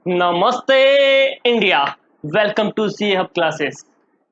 नमस्ते India. Welcome to C hub classes.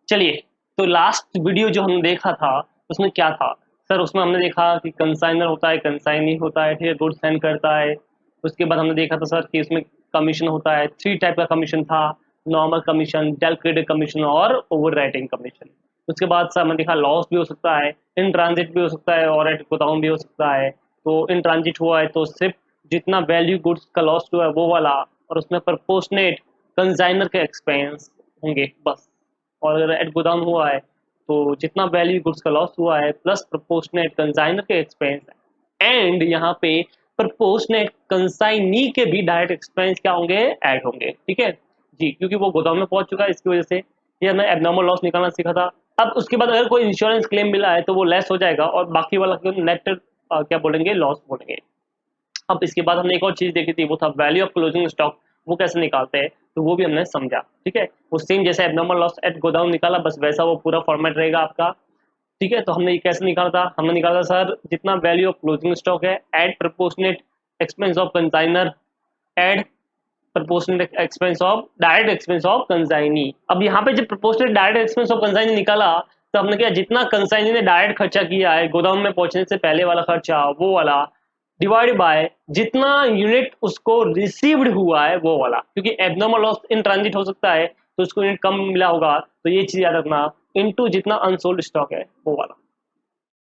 चलिए, तो लास्ट वीडियो जो हमने देखा था उसमें क्या था सर? उसमें हमने देखा कि कंसाइनर होता है, कंसाइनी होता है, ठीक है, गुड्स सेंड करता है। उसके बाद हमने देखा था सर कि उसमें कमीशन होता है, थ्री टाइप का कमीशन था। नॉर्मल कमीशन, डेलक्रेडिट कमीशन और ओवर राइटिंग कमीशन। उसके बाद सर हमने देखा लॉस भी हो सकता है, इन ट्रांजिट भी हो सकता है और एट गोदाम भी हो सकता है। तो इन ट्रांजिट हुआ है तो सिर्फ जितना वैल्यू गुड्स का लॉस हुआ है वो वाला, और उसमें प्रोपोर्शनेट कंसाइनर के एक्सपेंस होंगे बस। और अगर एट गोदाम हुआ है तो जितना वैल्यू गुड्स का लॉस हुआ है प्लस प्रोपोर्शनेट कंसाइनर के एक्सपेंस एंड यहाँ पे प्रोपोर्शनेट कंसाइनी के भी डायरेक्ट एक्सपेंस क्या होंगे, ऐड होंगे। ठीक है जी, क्योंकि वो गोदाम में पहुंच चुका है, इसकी वजह से ये हमने एबनॉर्मल लॉस निकालना सीखा था। अब उसके बाद अगर कोई इंश्योरेंस क्लेम मिला है तो वो लेस हो जाएगा और बाकी वाला नेट क्या बोलेंगे, लॉस बोलेंगे। अब इसके बाद हमने एक और चीज देखी थी, वो था वैल्यू ऑफ क्लोजिंग स्टॉक। वो कैसे निकालते हैं तो वो भी हमने समझा। ठीक है, वो सेम जैसे एबनॉर्मल लॉस एट गोडाउन निकाला, बस वैसा वो पूरा फॉर्मेट रहेगा आपका। ठीक है, तो हमने ये कैसे निकाला था? हमने निकाला सर जितना वैल्यू ऑफ क्लोजिंग स्टॉक है add proportionate expense of consignor add proportionate expense of direct expense of consignee. अब यहाँ पे जब proportionate direct expense of consignee निकाला तो हमने क्या, जितना कंसाइनी ने डायरेक्ट खर्चा किया है गोदाम में पहुंचने से पहले वाला खर्चा वो वाला, डिवाइड बाय जितना यूनिट उसको रिसीव्ड हुआ है वो वाला, क्योंकि एबनॉर्मल लॉस इन ट्रांजिट हो सकता है तो उसको यूनिट कम मिला होगा, तो ये चीज याद रखना, इनटू जितना अनसोल्ड स्टॉक है वो वाला।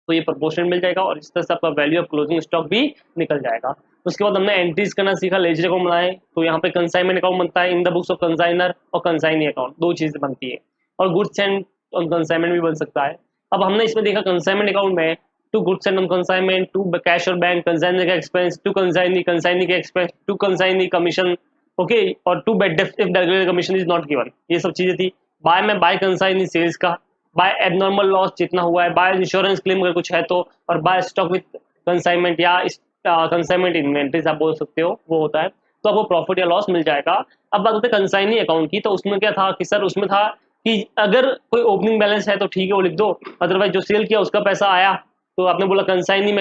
तो ये प्रपोर्शन मिल जाएगा और इस तरह से आपका वैल्यू ऑफ क्लोजिंग स्टॉक भी निकल जाएगा। उसके बाद हमने एंट्रीज करना सीखा, लेजर अकाउंट बनाए। तो यहाँ पे कंसाइनमेंट अकाउंट बनता है in the books of consignor और कंसाइनी अकाउंट, दो चीजें बनती है। और गुड्स एंड कंसाइनमेंट भी बन सकता है। अब हमने इसमें देखा कंसाइनमेंट अकाउंट में to goods and consignment, to cash और बैंक, कंसाइनर का एक्सपेंस, टू कंसाइनी, कंसाइनी के expense, to consignee commission, okay, और to bad if delivery commission is not given, ये सब चीजें थी। बाय में बाय कंसाइनी सेल्स का, बाय एबनॉर्मल लॉस जितना हुआ है, बाय इंश्योरेंस क्लेम अगर कुछ है तो, और बाय स्टॉक विद कंसाइनमेंट या कंसाइनमेंट इन्वेंट्रीज आप बोल सकते हो, वो होता है। तो आपको प्रॉफिट या लॉस मिल जाएगा। अब बात होती है कंसाइनी अकाउंट की, तो उसमें क्या था कि सर उसमें था कि अगर कोई ओपनिंग बैलेंस है तो ठीक है वो लिख दो, अदरवाइज जो सेल किया उसका पैसा आया तो आपने बोला कंसाइनी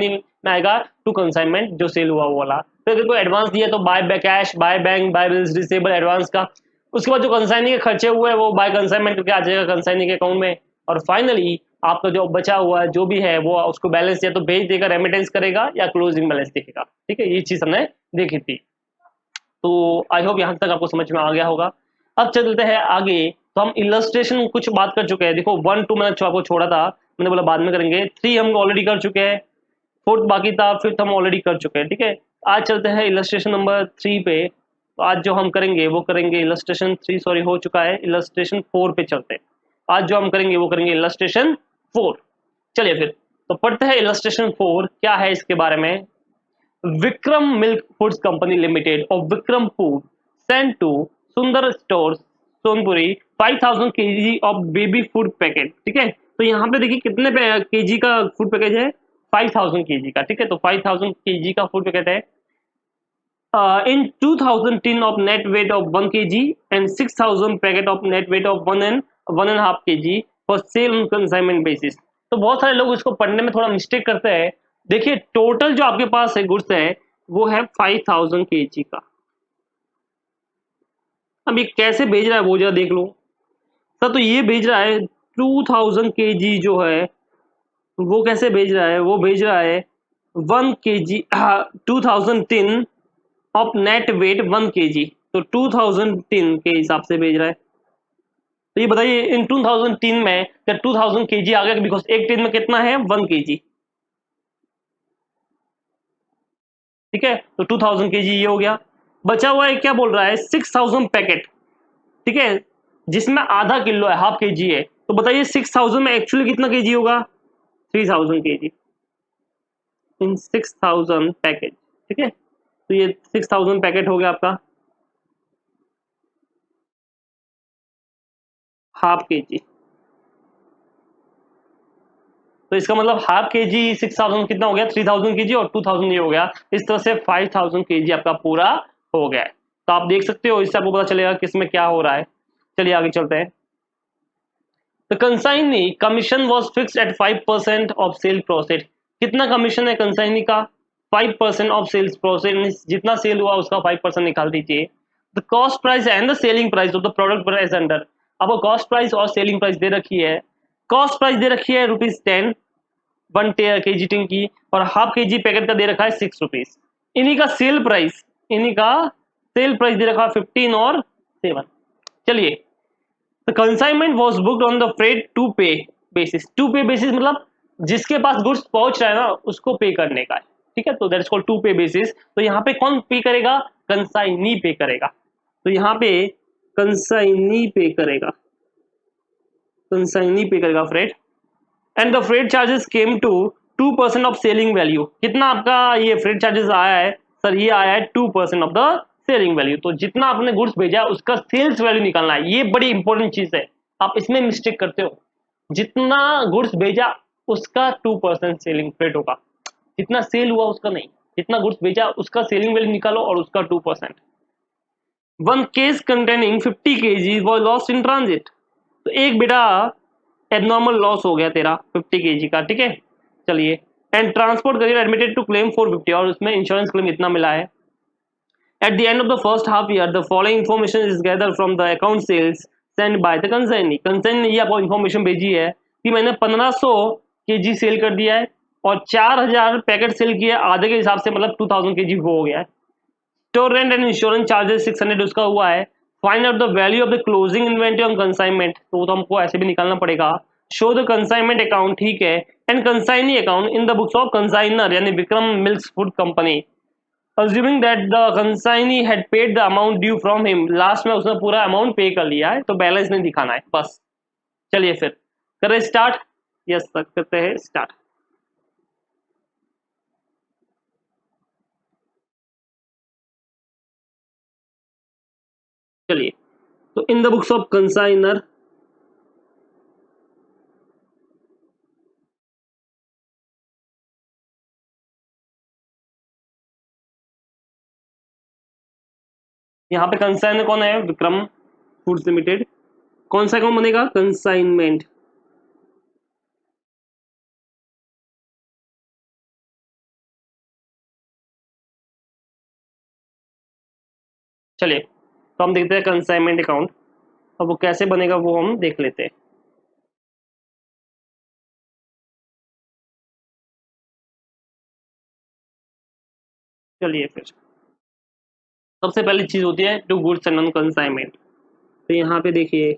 में आएगा टू कंसाइनमेंट जो सेल हुआ वो वाला। तो अगर कोई एडवांस दिया तो by cash, by bank, by bills receivable advance का। उसके बाद जो कंसाइनी के खर्चे हुए हैं वो बाय कंसाइनमेंट करके आ जाएगा कंसाइनी के अकाउंट में। और फाइनली आपका जो बचा हुआ है जो भी है वो उसको बैलेंस या तो भेज देगा, रेमिटेंस करेगा या क्लोजिंग बैलेंस देखेगा। ठीक है, ये चीज हमने देखी थी। तो आई होप यहाँ तक आपको समझ में आ गया होगा। अब चलते हैं आगे। तो हम इलस्ट्रेशन कुछ बात कर चुके हैं। देखो 1 2 मैंने आपको छोड़ा था, मैंने बोला बाद में करेंगे। 3 हम ऑलरेडी कर चुके हैं, 4th बाकी था, 5th हम ऑलरेडी कर चुके हैं। ठीक है, आज चलते हैं इलस्ट्रेशन नंबर 3 पे। तो आज जो हम करेंगे वो करेंगे इलस्ट्रेशन 3, सॉरी हो चुका है, इलस्ट्रेशन 4 पे चलते हैं। आज जो हम करेंगे वो करेंगे इलस्ट्रेशन 4। चलिए फिर तो पढ़ते हैं इलस्ट्रेशन 4 क्या है इसके बारे में। Vikram milk foods company limited और विक्रम फूड सेंड टू सुंदर stores Sonpuri 5000 KG of baby food packet. ठीक है, तो यहाँ पे देखिए कितने केजी का फूड पैकेज है, 5000 केजी का। ठीक है, तो 5000 केजी का फूड पैकेट है in 2000 tin of net weight of 1 kg and 6000 packet of net weight of 1.5 kg for sale on consignment basis. तो बहुत सारे लोग इसको पढ़ने में थोड़ा मिस्टेक करते हैं। देखिए टोटल जो आपके पास है गुड्स है वो है 5000 kg का। अब ये कैसे भेज रहा है वो जरा देख लो सर। तो ये भेज रहा है 2000 kg जो है वो कैसे भेज रहा है, वो भेज रहा है 1 kg 2000 tin of net weight 1 kg, तो 2000 टिन के हिसाब से भेज रहा है। तो ये बताइए इन 2000 टिन में क्या 2000 kg आ गया, बिकॉज एक टिन में कितना है 1 kg। ठीक है, तो 2000 kg ये हो गया। बचा हुआ है क्या बोल रहा है 6000 पैकेट। ठीक है, जिसमें आधा किलो है, हाफ kg है। तो बताइए 6000 में एक्चुअली कितना kg होगा, 3000 kg इन 6000 पैकेट। ठीक है, तो ये 6000 पैकेट हो गया आपका हाफ kg। तो इसका मतलब हाफ kg 6000 कितना हो गया, 3000 kg और 2000 ये हो गया। इस तरह से 5000 kg आपका पूरा हो गया है। तो आप देख सकते हो, इससे आपको पता चलेगा किसमें क्या हो रहा है। चलिए आगे चलते हैं। तो consignee commission was fix eight 5% of sale profit. कितना कमीशन है कंसाइनी का, 5% ऑफ सेल्स प्रॉफिट, जितना सेल हुआ उसका 5% निकाल दीजिए। The cost price and the selling price of the product price under. आपको कॉस्ट प्राइस और सेलिंग प्राइस दे रखी है। कॉस्ट प्राइस दे रखी है ₹10 1 kg टिन की, और हाफ के जी पैकेट का दे रखा है ₹6। इन्हीं का सेल प्राइस, इन्हीं का सेल प्राइस दे रखा है 15 और 7। चलिए, the consignment was booked on the freight to pay basis. To pay basis मतलब जिसके पास गुड्स पहुंच रहा है ना उसको पे करने का है, ठीक है। तो that is called to pay basis. तो यहाँ पे कौन पे करेगा? कंसाइनी पे करेगा। तो यहाँ पे कंसाइनी पे करेगा, कंसाइनी पे करेगा freight. And the freight charges came to 2% of selling value. कितना आपका ये फ्रेट चार्जेस आया है? सर ये आया है 2% ऑफ द सेलिंग वैल्यू। तो जितना आपने गुड्स भेजा है उसका सेल्स वैल्यू निकालना है। ये बड़ी इंपॉर्टेंट चीज है, आप इसमें मिस्टेक करते हो। जितना गुड्स भेजा उसका 2% सेलिंग फ्रेट होगा, जितना सेल हुआ उसका नहीं। जितना गुड्स भेजा उसका सेलिंग वैल्यू निकालो और उसका 2%। One case containing 50 kg was lost in transit. तो एक बेटा एबनॉर्मल लॉस हो गया तेरा 50 kg का, ठीक है। चलिए, and transport carrier admitted to claim 450, और उसमें इंश्योरेंस क्लेम इतना मिला है। At the end of the first half year the following information is gather from the account sales send by the consignee. Consignee ने ये आपको इन्फॉर्मेशन भेजी है कि मैंने 1500 kg सेल कर दिया है और 4000 पैकेट सेल किया, आधे के हिसाब से मतलब 2000 kg वो हो गया है। Store rent and insurance charges 600 उसका हुआ है। Find out the value of the closing inventory on consignment, तो वो तो हमको ऐसे भी निकालना पड़ेगा। शो द कंसाइनमेंट अकाउंट, ठीक है, and consignee account in the books of consignor यानी Vikram milk food company, assuming that the consignee had paid the amount due from him. Last में उसने पूरा अमाउंट पे कर लिया है, तो बैलेंस नहीं दिखाना है बस। चलिए फिर करें स्टार्ट। यस सर, करते हैं स्टार्ट। चलिए, तो in the books of consignor यहाँ पे कंसाइनर कौन है? Vikram foods limited. कौन सा अकाउंट बनेगा? कंसाइनमेंट। चलिए, तो हम देखते हैं कंसाइनमेंट अकाउंट। अब वो कैसे बनेगा वो हम देख लेते हैं। चलिए फिर, सबसे पहली चीज होती है to goods and non consignment. तो यहाँ पे देखिए,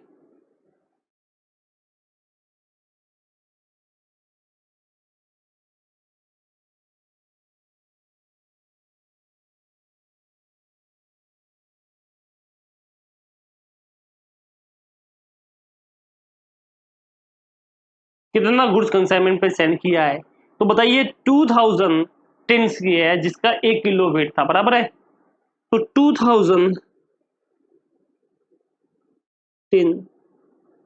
कितना गुड्स कंसाइनमेंट पे सेंड किया है? तो बताइए 2000 टिन्स की है जिसका 1 किलो वेट था, बराबर है। तो 2000 टिन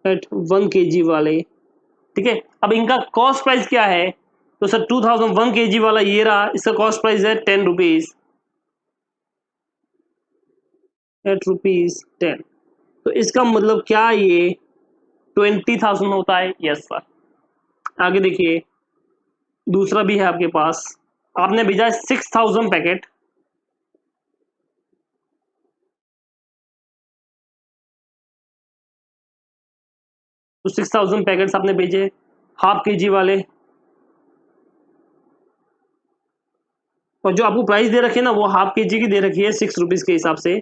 एट 1 kg वाले, ठीक है। अब इनका कॉस्ट प्राइस क्या है? तो सर 2000 1 kg वाला ये रहा, इसका कॉस्ट प्राइस है 10 रुपीज, एट ₹10। तो इसका मतलब क्या ये 20,000 होता है? Yes sir. आगे देखिए, दूसरा भी है आपके पास। आपने भेजा है 6000 पैकेट, तो 6000 पैकेट्स आपने भेजे हाफ के जी वाले, और जो आपको प्राइस दे रखी है ना वो हाफ के जी की दे रखी है ₹6 के हिसाब से,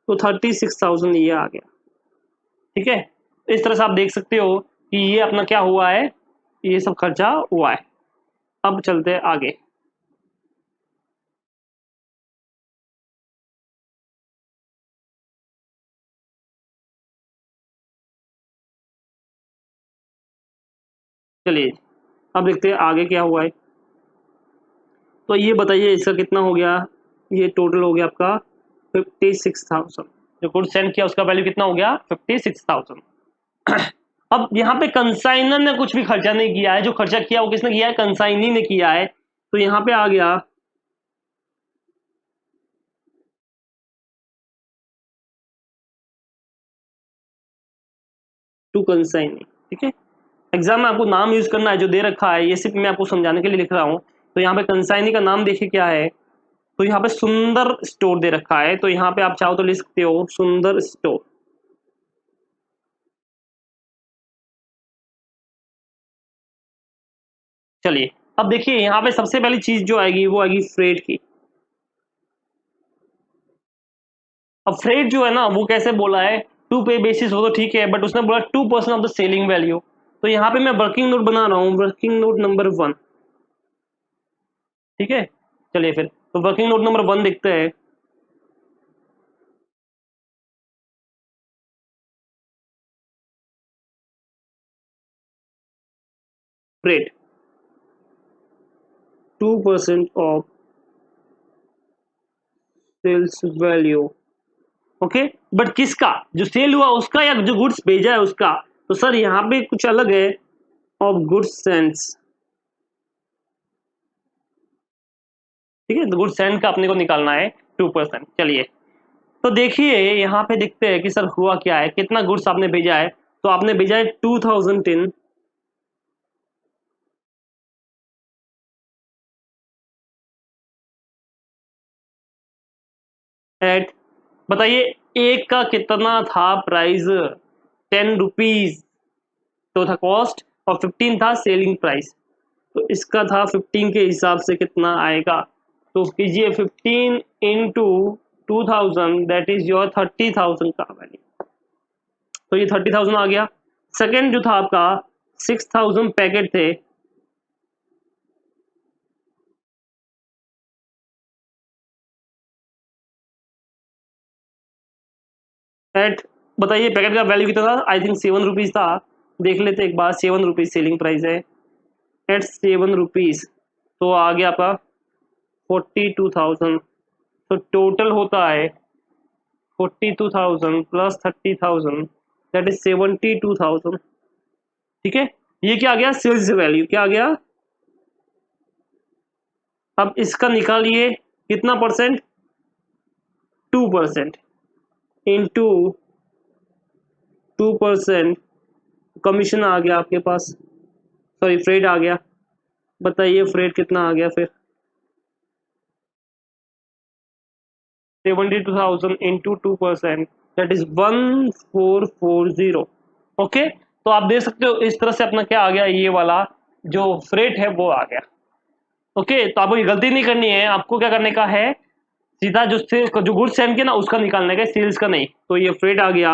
तो 36,000 ये आ गया, ठीक है। इस तरह से आप देख सकते हो कि ये अपना क्या हुआ है, ये सब खर्चा हुआ है। अब चलते हैं आगे। चलिए, अब देखते हैं आगे क्या हुआ है। तो ये बताइए इसका कितना हो गया? ये टोटल हो गया आपका 56,000। जो गुड सेंड किया उसका वैल्यू कितना हो गया? 56,000। अब यहाँ पे कंसाइनर ने कुछ भी खर्चा नहीं किया है, जो खर्चा किया वो किसने किया है? कंसाइनी ने किया है। तो यहाँ पे आ गया टू कंसाइनी, ठीक है। एग्जाम में आपको नाम यूज करना है जो दे रखा है, ये सिर्फ मैं आपको समझाने के लिए लिख रहा हूँ। तो यहाँ पे कंसाइनी का नाम देखिए क्या है, तो यहाँ पे सुंदर स्टोर दे रखा है, तो यहाँ पे आप चाहो तो लिख सकते हो सुंदर स्टोर। चलिए अब देखिए यहाँ पे सबसे पहली चीज जो आएगी वो आएगी फ्रेट की। अब फ्रेट जो है ना वो कैसे बोला है, टू पे बेसिस हो तो ठीक है, बट उसने बोला 2% ऑफ द सेलिंग वैल्यू। तो यहाँ पे मैं वर्किंग नोट बना रहा हूँ, वर्किंग नोट नंबर 1। ठीक है, चलिए फिर तो वर्किंग नोट नंबर 1 देखते हैं। Freight 2% of sales value. Okay, but किसका, जो सेल हुआ उसका या जो गुड्स भेजा है उसका? तो सर यहाँ पे कुछ अलग है, ऑफ गुड्स सेंस। ठीक है, तो गुड्स सेंस का अपने को निकालना है 2%। चलिए तो देखिए यहाँ पे देखते हैं कि सर हुआ क्या है, कितना गुड्स आपने भेजा है। तो आपने भेजा है 2010 एट, बताइए एक का कितना था प्राइस, 10 रुपीज तो था कॉस्ट, और 15 था सेलिंग प्राइस। तो इसका था 15 के हिसाब से कितना आएगा, तो कीजिए 15 इंटू 2000, दैट इज योर 30,000 का वैल्यू। तो ये 30,000 आ गया। सेकेंड जो था आपका 6,000 पैकेट थे, एट, बताइए पैकेट का वैल्यू कितना था, आई थिंक 7 रुपीज था। देख लेते एक बार, 7 रुपीज सेलिंग प्राइस है, एट 7 रुपीज। तो आ गया आपका 42,000। तो टोटल होता है 42,000 प्लस 30,000, दैट इज 72,000। ठीक है, ये क्या आ गया, सेल्स वैल्यू क्या आ गया। अब इसका निकालिए कितना परसेंट, 2% इंटू 2%, कमीशन आ गया आपके पास, सॉरी फ्रेट आ गया। बताइए फ्रेट कितना आ गया फिर, 72,000 इंटू 2%, दैट इज 1440। ओके, तो आप देख सकते हो इस तरह से अपना क्या आ गया, ये वाला जो फ्रेट है वो आ गया। ओके, तो आपको ये गलती नहीं करनी है, आपको क्या करने का है, सीधा जो गुड्स सेंड किया ना उसका निकालने का, सेल्स का नहीं। तो ये फ्रेट आ गया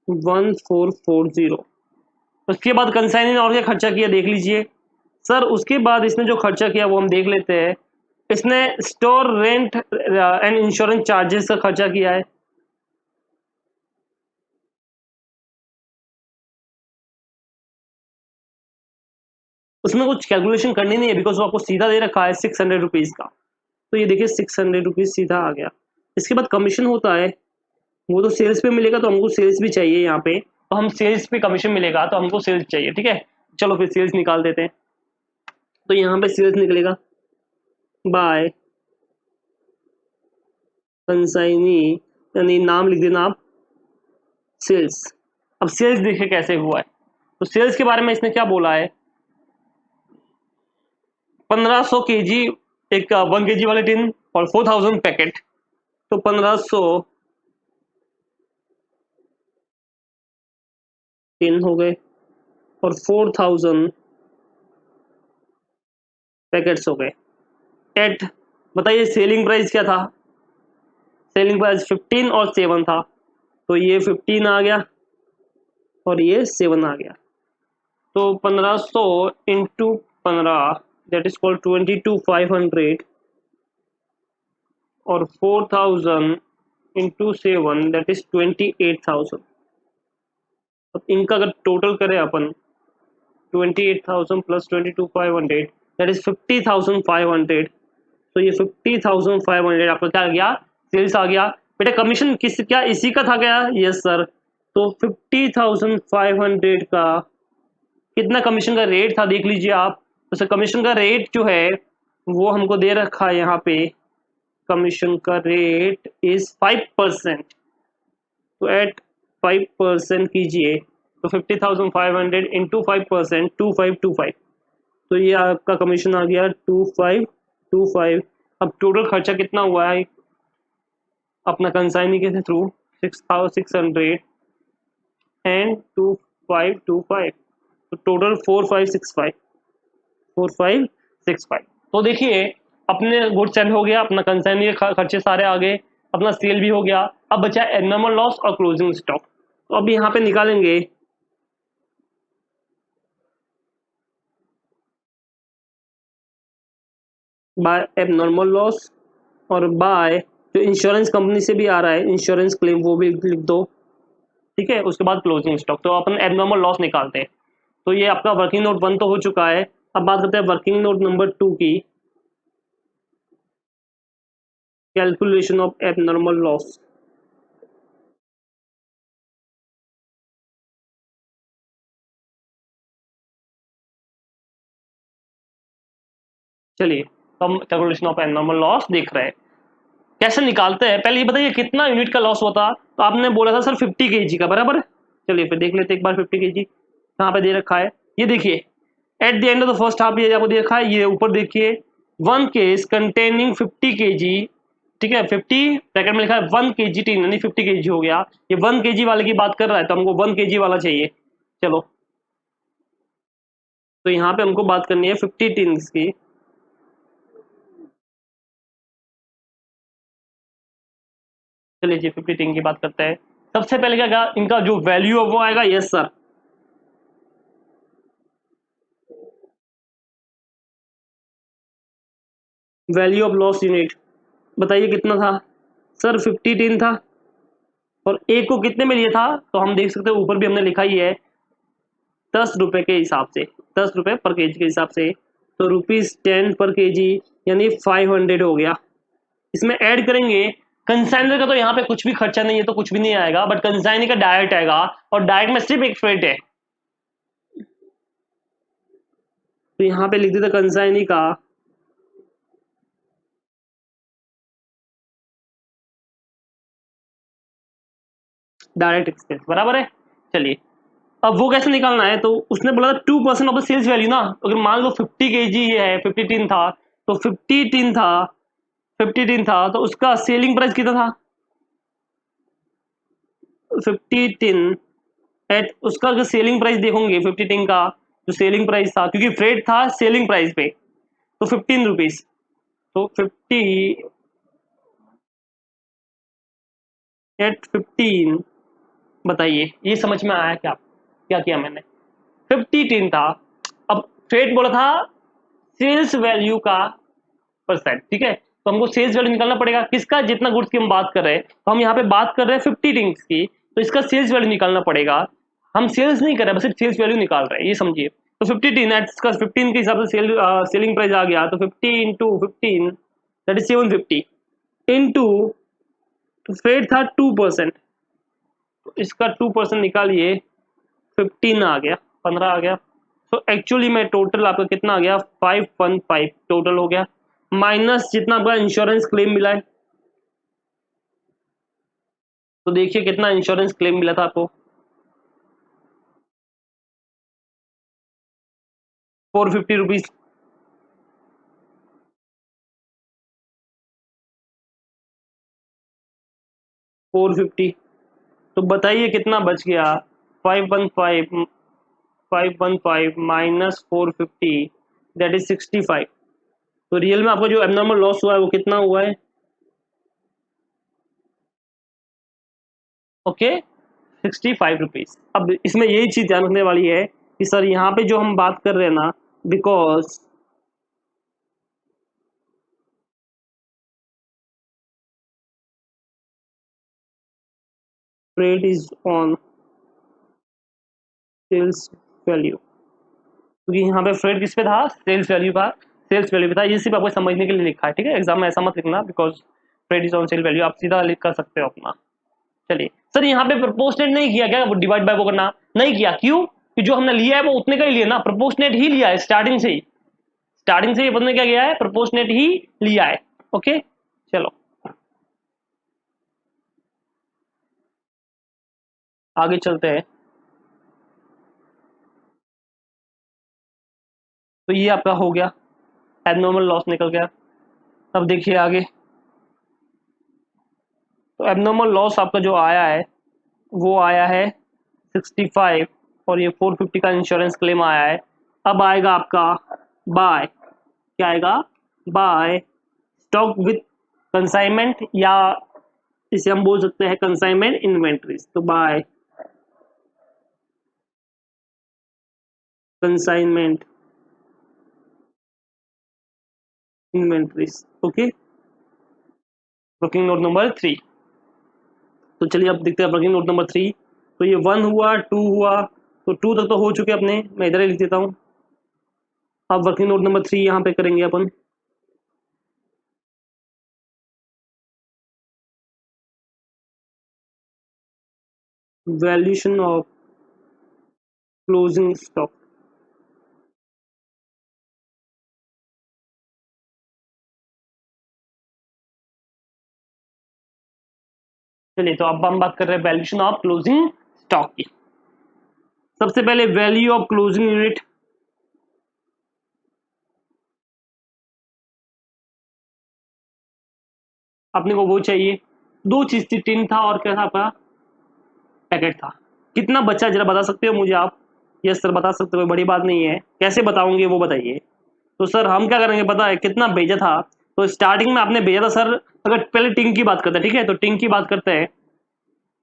1440। उसके बाद कंसाइनी ने और क्या खर्चा किया देख लीजिए। सर उसके बाद इसने जो खर्चा किया वो हम देख लेते हैं। इसने store rent and insurance charges का खर्चा किया है। उसमें कुछ कैलकुलेशन करनी नहीं है, बिकॉज वो आपको सीधा दे रखा है 600 रुपीज का। तो ये देखिए 600 रुपीज सीधा आ गया। इसके बाद कमीशन होता है, वो तो सेल्स पे मिलेगा, तो हमको सेल्स भी चाहिए यहाँ पे, तो हम सेल्स पे कमीशन मिलेगा तो हमको सेल्स चाहिए। ठीक है, चलो फिर सेल्स निकाल देते हैं। तो यहाँ पे सेल्स निकलेगा बाय कंसाइनी, यानी नाम लिख देना आप सेल्स। अब सेल्स देखिए कैसे हुआ है। तो सेल्स के बारे में इसने क्या बोला है, 1500 kg, एक 1 kg वाले टिन और 4,000 पैकेट। तो 1500 टिन हो गए और 4,000 पैकेट्स हो गए। एट, बताइए सेलिंग प्राइस क्या था, सेलिंग प्राइस 15 और 7 था। तो ये 15 आ गया और ये 7 आ गया। तो 1500 इंटू 15, दैट इज कॉल्ड 22,500, और 4,000 इंटू 7, दैट इज 28,000। अब इनका अगर टोटल करें अपन, 28,000 प्लस 22,500, दैट इज 50,500। तो ये 50,500 आपका क्या आ गया, सेल्स आ गया। बेटा कमीशन किस, क्या इसी का था क्या, यस सर। तो 50,500 का कितना कमीशन का रेट था देख लीजिए आप। तो सर कमीशन का रेट जो है वो हमको दे रखा है यहाँ पे, कमीशन का रेट इज 5%। तो एट 5% कीजिए, तो 50,500 इंटू 5%, 2525। तो ये आपका कमीशन आ गया 2525। 25। अब टोटल खर्चा कितना हुआ है अपना कंसाइनी के थ्रू, 6,600 एंड 2525, तो टोटल 4565, 4565। तो देखिए अपने गुड सेल हो गया, अपना कंसाइनी के खर्चे सारे आ गए, अपना सेल भी हो गया। अब बचा एबनॉर्मल लॉस और क्लोजिंग स्टॉक। तो अब यहाँ पे निकालेंगे बाय एबनॉर्मल लॉस और बाय जो इंश्योरेंस कंपनी से भी आ रहा है इंश्योरेंस क्लेम, वो भी लिख दो, ठीक है। उसके बाद क्लोजिंग स्टॉक। तो अपन एबनॉर्मल लॉस निकालते हैं। तो ये आपका वर्किंग नोट 1 तो हो चुका है। अब बात करते हैं वर्किंग नोट नंबर 2 की, कैलकुलेशन ऑफ एबनॉर्मल लॉस। चलिए हम कैलकुलेशन ऑफ एबनॉर्मल लॉस देख रहे हैं, कैसे निकालते हैं। पहले ये बताइए कितना यूनिट का लॉस होता। तो आपने बोला था सर 50 केजी का, बराबर है। चलिए फिर देख लेते एक बार 50 केजी कहाँ पे दे रखा है। ये देखिए eight the end of the first half ये आपको दे रखा है, ये ऊपर देखिए 1 केस कंटेनिंग 50 केजी, ठीक है। 50 ब्रैकेट में लिखा है 1 केजी टीन, यानी 50 केजी हो गया। ये 1 केजी वाले की बात कर रहा है, तो हमको 1 केजी वाला चाहिए। चलो तो यहाँ पे हमको बात करनी है 50 टीन्स की। चलिए जी 50 टीन की बात करते हैं। सबसे पहले क्या कहा, इनका जो वैल्यू है वो आएगा, yes sir, value of loss unit. बताइए कितना था सर, 50 टीन था। और एक को कितने में लिया था, तो हम देख सकते हैं ऊपर भी हमने लिखा ही है 10 रुपए के हिसाब से, 10 रुपए पर केजी के हिसाब से। तो ₹10 पर केजी, यानी 500 हो गया। इसमें ऐड करेंगे कंसाइनर का, तो यहाँ पे कुछ भी खर्चा नहीं है तो कुछ भी नहीं आएगा, बट कंसाइनर का डायरेक्ट आएगा, और डायरेक्ट में सिर्फ एक फ्रेट है। तो यहाँ पे लिख देते कंसाइनी का डायरेक्ट एक्सपेंस, बराबर है। चलिए अब वो कैसे निकालना है, तो उसने बोला था 2% ऑफ द सेल्स वैल्यू ना। अगर मान लो 50 केजी है, 50 टीन था, तो 50 टीन था, 50 टीन था, तो उसका सेलिंग प्राइस कितना था, 50 टीन एट, उसका अगर सेलिंग प्राइस देखोगे 50 टीन का जो सेलिंग प्राइस था, क्योंकि फ्रेट था सेलिंग प्राइस पे, तो 15 रुपीज। तो 50 एट 15, बताइए ये समझ में आया क्या, क्या किया मैंने। 50 टीन था, अब फ्रेट बोला था सेल्स वैल्यू का परसेंट, ठीक है। तो हमको सेल्स वैल्यू निकालना पड़ेगा किसका, जितना गुड्स की हम बात कर रहे हैं। तो हम यहाँ पे बात कर रहे हैं 50 टिंग्स की, तो इसका सेल्स वैल्यू निकालना पड़ेगा। हम सेल्स नहीं कर रहे, बस सिर्फ सेल्स वैल्यू निकाल रहे हैं, ये समझिए। तो 50 टीन इसका 15 के हिसाब से सेलिंग प्राइस आ गया, तो 50 इंटू 15 दैट इज 750 इंटू, तो फेट था 2%, तो इसका 2% निकालिए, 15 आ गया, 15 आ गया। तो एक्चुअली में टोटल आपका कितना आ गया, 515 टोटल हो गया, माइनस जितना आपका इंश्योरेंस क्लेम मिला है। तो देखिए कितना इंश्योरेंस क्लेम मिला था आपको, 450 रुपीज। 450, तो बताइए कितना बच गया, 515, 515 माइनस 450 दैट इज 65। तो रियल में आपका जो एबनॉर्मल लॉस हुआ है वो कितना हुआ है, ओके, 65 रुपीज। अब इसमें यही चीज ध्यान रखने वाली है कि सर यहाँ पे जो हम बात कर रहे हैं ना, because trade is on sales value, क्योंकि यहाँ पे फ्रेड किस पे था, सेल्स वैल्यू का, सेल्स वैल्यू पे था। ये सिर्फ आपको समझने के लिए लिखा है, ठीक है। एग्जाम में ऐसा मत लिखना because freight is on sale value, आप सीधा लिख कर सकते हो अपना। चलिए सर यहाँ पे प्रपोर्शनेट नहीं किया क्या, वो डिवाइड बाय वो करना नहीं किया, क्यों, कि जो हमने लिया है वो उतने का ही लिया ना, प्रपोर्शनेट ही लिया है स्टार्टिंग से ही, स्टार्टिंग से ही अपने क्या किया है, प्रपोर्शनेट ही लिया है। ओके चलो आगे चलते हैं। तो ये आपका हो गया, एबनॉर्मल लॉस निकल गया। अब देखिए आगे, तो एबनॉर्मल लॉस आपका जो आया है वो आया है 65, और ये 450 का इंश्योरेंस क्लेम आया है। अब आएगा आपका बाय, क्या आएगा, बाय स्टॉक विथ कंसाइनमेंट, या इसे हम बोल सकते हैं कंसाइनमेंट इन्वेंट्रीज। तो by consignment inventories, okay, working note number 3। तो चलिए अब देखते हैं वर्किंग नोट नंबर 3। तो ये 1 हुआ, 2 हुआ, तो 2 तक तो हो चुके अपने, मैं इधर ही लिख देता हूँ। अब वर्किंग नोट नंबर 3 यहाँ पे करेंगे अपन। Valuation of closing stock. चलिए तो अब हम बात कर रहे हैं वैल्यूएशन ऑफ क्लोजिंग स्टॉक की। सबसे पहले वैल्यू ऑफ क्लोजिंग यूनिट, अपने को वो चाहिए। दो चीज थी, टिन था और क्या था आपका, पैकेट था। कितना बचा जरा बता सकते हो मुझे आप? यस सर बता सकते हो, बड़ी बात नहीं है। कैसे बताओगे वो बताइए। तो सर हम क्या करेंगे पता है, कितना भेजा था, तो स्टार्टिंग में आपने भेजा था सर, अगर पहले टिंग की बात करते हैं, ठीक है, तो टिंग की बात करते हैं,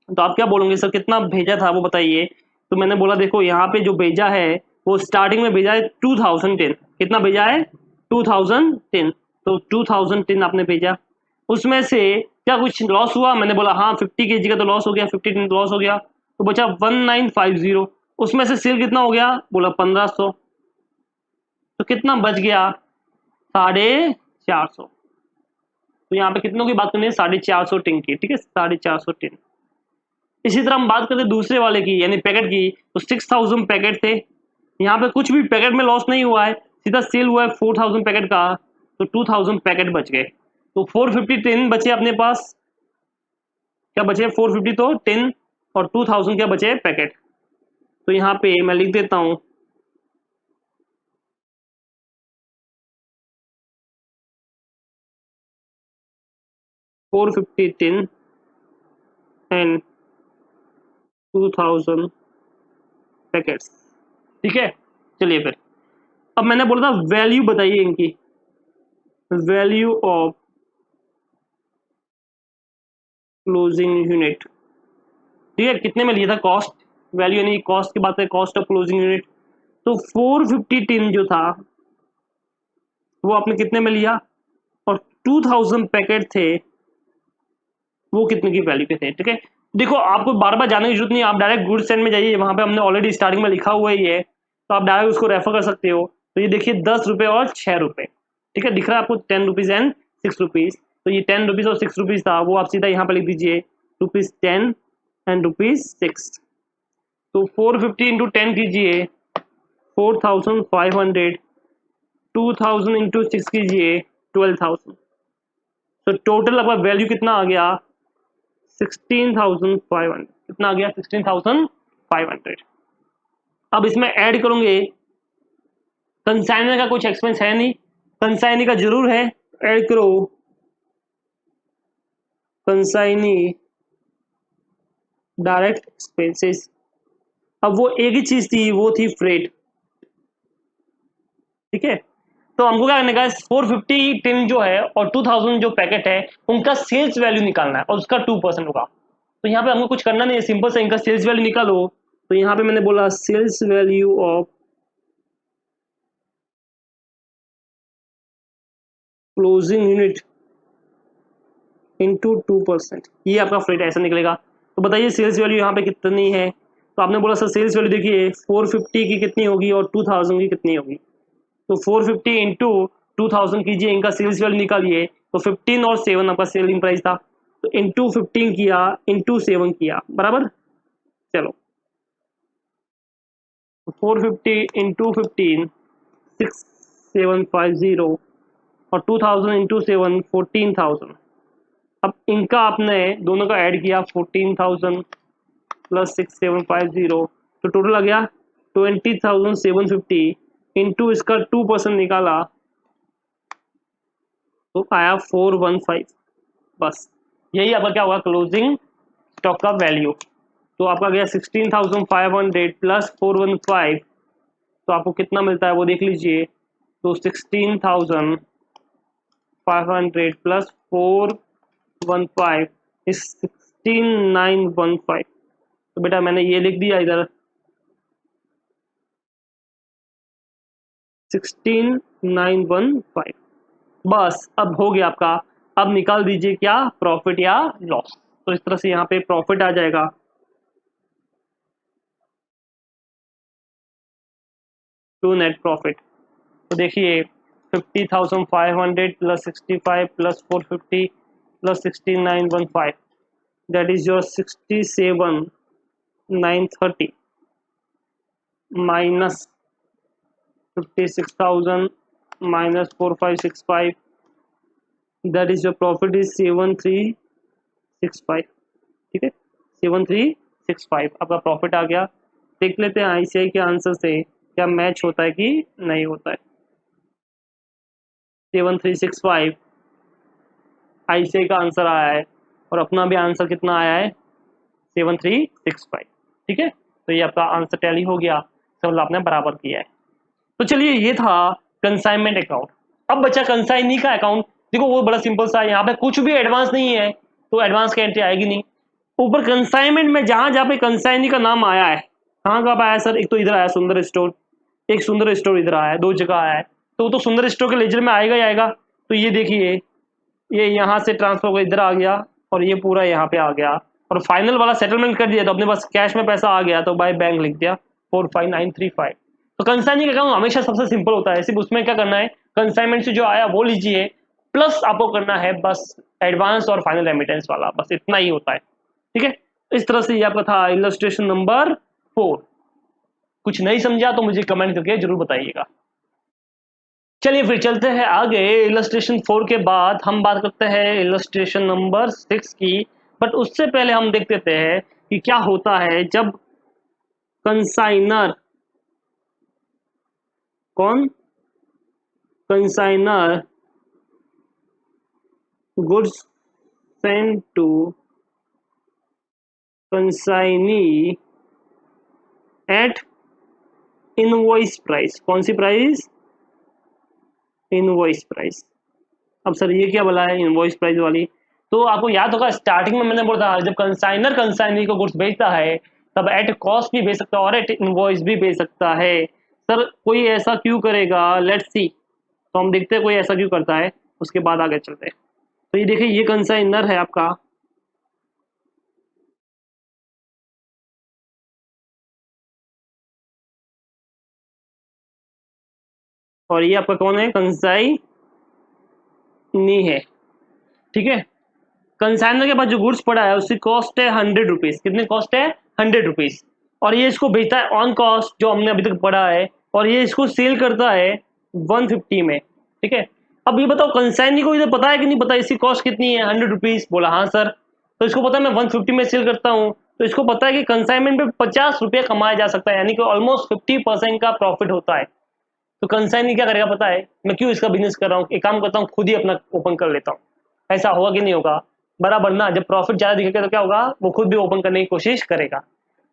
तो आप क्या बोलोगे सर कितना भेजा था वो बताइए। तो मैंने बोला देखो यहाँ पे जो भेजा है वो स्टार्टिंग में भेजा है 2010। कितना भेजा है, 2010। तो 2010 आपने भेजा, उसमें से क्या कुछ लॉस हुआ? मैंने बोला हाँ 50 केजी का तो लॉस हो गया, 50 टिन लॉस हो गया, तो बचा 1950। उसमें से सेल कितना हो गया, बोला 1500। तो कितना बच गया, 450। तो यहाँ पे कितनों की बात करनी है, 450 टिन की, ठीक है, 450 टिन। इसी तरह हम बात करते हैं दूसरे वाले की, यानी पैकेट की, तो 6000 पैकेट थे। यहाँ पे कुछ भी पैकेट में लॉस नहीं हुआ है, सीधा सेल हुआ है 4000 पैकेट का, तो 2000 पैकेट बच गए। तो 450 टिन बचे अपने पास, क्या बचे 450, तो टिन, और 2000 क्या बचे, पैकेट। तो यहाँ पे मैं लिख देता हूँ 450 टिन एंड 2000 पैकेट्स, ठीक है। चलिए फिर अब मैंने बोला था वैल्यू बताइए इनकी, वैल्यू ऑफ क्लोजिंग यूनिट, ठीक है, कितने में लिया था, कॉस्ट वैल्यू, यानी कॉस्ट की बात है, कॉस्ट ऑफ क्लोजिंग यूनिट। तो 450 टिन जो था वो आपने कितने में लिया, और 2000 पैकेट थे वो कितने की वैल्यू के थे, ठीक है। देखो आपको बार बार जाने की जरूरत नहीं, आप डायरेक्ट गुड्स एंड में जाइए, वहां पे हमने ऑलरेडी स्टार्टिंग में लिखा हुआ ही है, तो आप डायरेक्ट उसको रेफर कर सकते हो। तो ये देखिए 10 रुपए और 6 रुपए, ठीक है, दिख रहा है आपको 10 रुपीज एंड 6 रुपीज। तो ये 10 रुपीज और 6 रुपीज था, वो आप सीधा यहाँ पे लिख दीजिए, ₹10 एंड ₹6। तो 450 इंटू 10 कीजिए 4500, 2000 इंटू 6 कीजिए 12,000। तो टोटल आपका वैल्यू कितना आ गया, 16,500। कितना आ गया, 16,500। अब इसमें ऐड करोगे, कंसाइनर का कुछ एक्सपेंस है नहीं, कंसाइनी का जरूर है, ऐड करो कंसाइनी डायरेक्ट एक्सपेंसेस। अब वो एक ही चीज थी, वो थी फ्रेट, ठीक है। तो हमको क्या करने का है, 450 टिन जो है और 2000 जो पैकेट है उनका सेल्स वैल्यू निकालना है, और उसका 2% होगा। तो यहाँ पे हमको कुछ करना नहीं है, सिंपल से इनका सेल्स वैल्यू निकालो। तो यहाँ पे मैंने बोला sales value of closing unit into 2%, ये आपका फ्रेट ऐसा निकलेगा। तो बताइए सेल्स वैल्यू यहाँ पे कितनी है, तो आपने बोला सर सेल्स वैल्यू देखिए 450 की कितनी होगी और 2000 की कितनी होगी। तो 450 इंटू 2000 कीजिए, इनका सेल्स वैल्यू निकालिए, तो 15 और 7 आपका सेलिंग प्राइस था, तो इंटू 15 किया, इंटू 7 किया, बराबर। चलो 450 इंटू 15 6750, और 2000 इंटू 7 14,000। अब इनका आपने दोनों का ऐड किया 14,000 प्लस 6750, तो टोटल आ गया 20,750 इंटू इसका 2% निकाला, तो आया 415। बस यही आपका क्या होगा क्लोजिंग स्टॉक का वैल्यू। तो आपका गया 16,500 प्लस 415, तो आपको कितना मिलता है वो देख लीजिए। तो 16,500 प्लस 415 इज 16,915। तो बेटा मैंने ये लिख दिया इधर 16,915। बस अब हो गया आपका। अब निकाल दीजिए क्या प्रॉफिट या लॉस। तो इस तरह से यहाँ पे प्रॉफिट आ जाएगा टू नेट प्रॉफिट। तो देखिए 50,500 plus 65 plus 450 plus 16,915 that is your 67,930 minus 56,000 minus 4565 that is your profit is 7365। ठीक है 7365 आपका प्रॉफिट आ गया। देख लेते हैं आईसीआई के आंसर से क्या मैच होता है कि नहीं होता है। 7365 आईसीआई का आंसर आया है और अपना भी आंसर कितना आया है 7365। ठीक है तो ये आपका आंसर टैली हो गया, सब आपने बराबर किया है। तो चलिए ये था कंसाइनमेंट अकाउंट। अब बचा कंसाइनी का अकाउंट। देखो वो बड़ा सिंपल सा है, यहाँ पे कुछ भी एडवांस नहीं है तो एडवांस की एंट्री आएगी नहीं। ऊपर कंसाइनमेंट में जहां जहां पे कंसाइनी का नाम आया है, कहाँ कहाँ आया सर, एक तो इधर आया सुंदर स्टोर, एक सुंदर स्टोर इधर आया है, दो जगह आया है। तो वो तो सुंदर स्टोर के लेजर में आएगा ही आएगा। तो ये देखिए ये यहाँ से ट्रांसफर होकर इधर आ गया और ये पूरा यहाँ पे आ गया और फाइनल वाला सेटलमेंट कर दिया तो अपने पास कैश में पैसा आ गया तो बाय बैंक लिख दिया 45935। तो कंसाइनिंग अकाउंट हमेशा सबसे सिंपल होता है, सिर्फ उसमें क्या करना है कंसाइनमेंट से जो आया वो लीजिए, प्लस आपको करना है बस एडवांस और फाइनल रेमिटेंस वाला, बस इतना ही होता है। ठीक है इस तरह से ये आपका था इलस्ट्रेशन नंबर 4। कुछ नहीं समझा तो मुझे कमेंट करके जरूर बताइएगा। चलिए फिर चलते हैं आगे। इलस्ट्रेशन 4 के बाद हम बात करते हैं इलस्ट्रेशन नंबर 6 की। बट उससे पहले हम देख लेते हैं कि क्या होता है जब कंसाइनर कौन consignor goods send to consignee at invoice price. कौन सी प्राइस इनवॉइस प्राइस। अब सर ये क्या बोला है इनवॉइस प्राइस वाली। तो आपको याद होगा स्टार्टिंग में मैंने बोला जब कंसाइनर कंसाइनी को गुड्स बेचता है तब एट कॉस्ट भी बेच सकता है और एट इनवॉइस भी बेच सकता है। सर कोई ऐसा क्यों करेगा, लेट्स सी। तो हम देखते हैं कोई ऐसा क्यों करता है, उसके बाद आगे चलते हैं। तो ये देखिए ये कंसाइनर है आपका, और ये आपका कौन है कंसाइनी है। ठीक है कंसाइनर के पास जो गुड्स पड़ा है उसकी कॉस्ट है 100 रुपीज। कितनी कॉस्ट है 100 रुपीज। और ये इसको बेचता है ऑन कॉस्ट जो हमने अभी तक पढ़ा है, और ये इसको सेल करता है 150 में। ठीक है अब ये बताओ कंसाइनी को इधर पता है कि नहीं पता इसकी कॉस्ट कितनी है 100 रुपीज। बोला हाँ सर। तो इसको पता है मैं 150 में सेल करता हूँ, तो इसको पता है कि कंसाइनमेंट पे 50 रुपये कमाया जा सकता है, यानी कि ऑलमोस्ट 50% का प्रॉफिट होता है। तो कंसाइनी क्या करेगा पता है, मैं क्यों इसका बिजनेस कर रहा हूँ, एक काम करता हूँ खुद ही अपना ओपन कर लेता हूँ। ऐसा होगा कि नहीं होगा बराबर ना, जब प्रॉफिट ज्यादा दिखेगा तो क्या होगा वो खुद भी ओपन करने की कोशिश करेगा।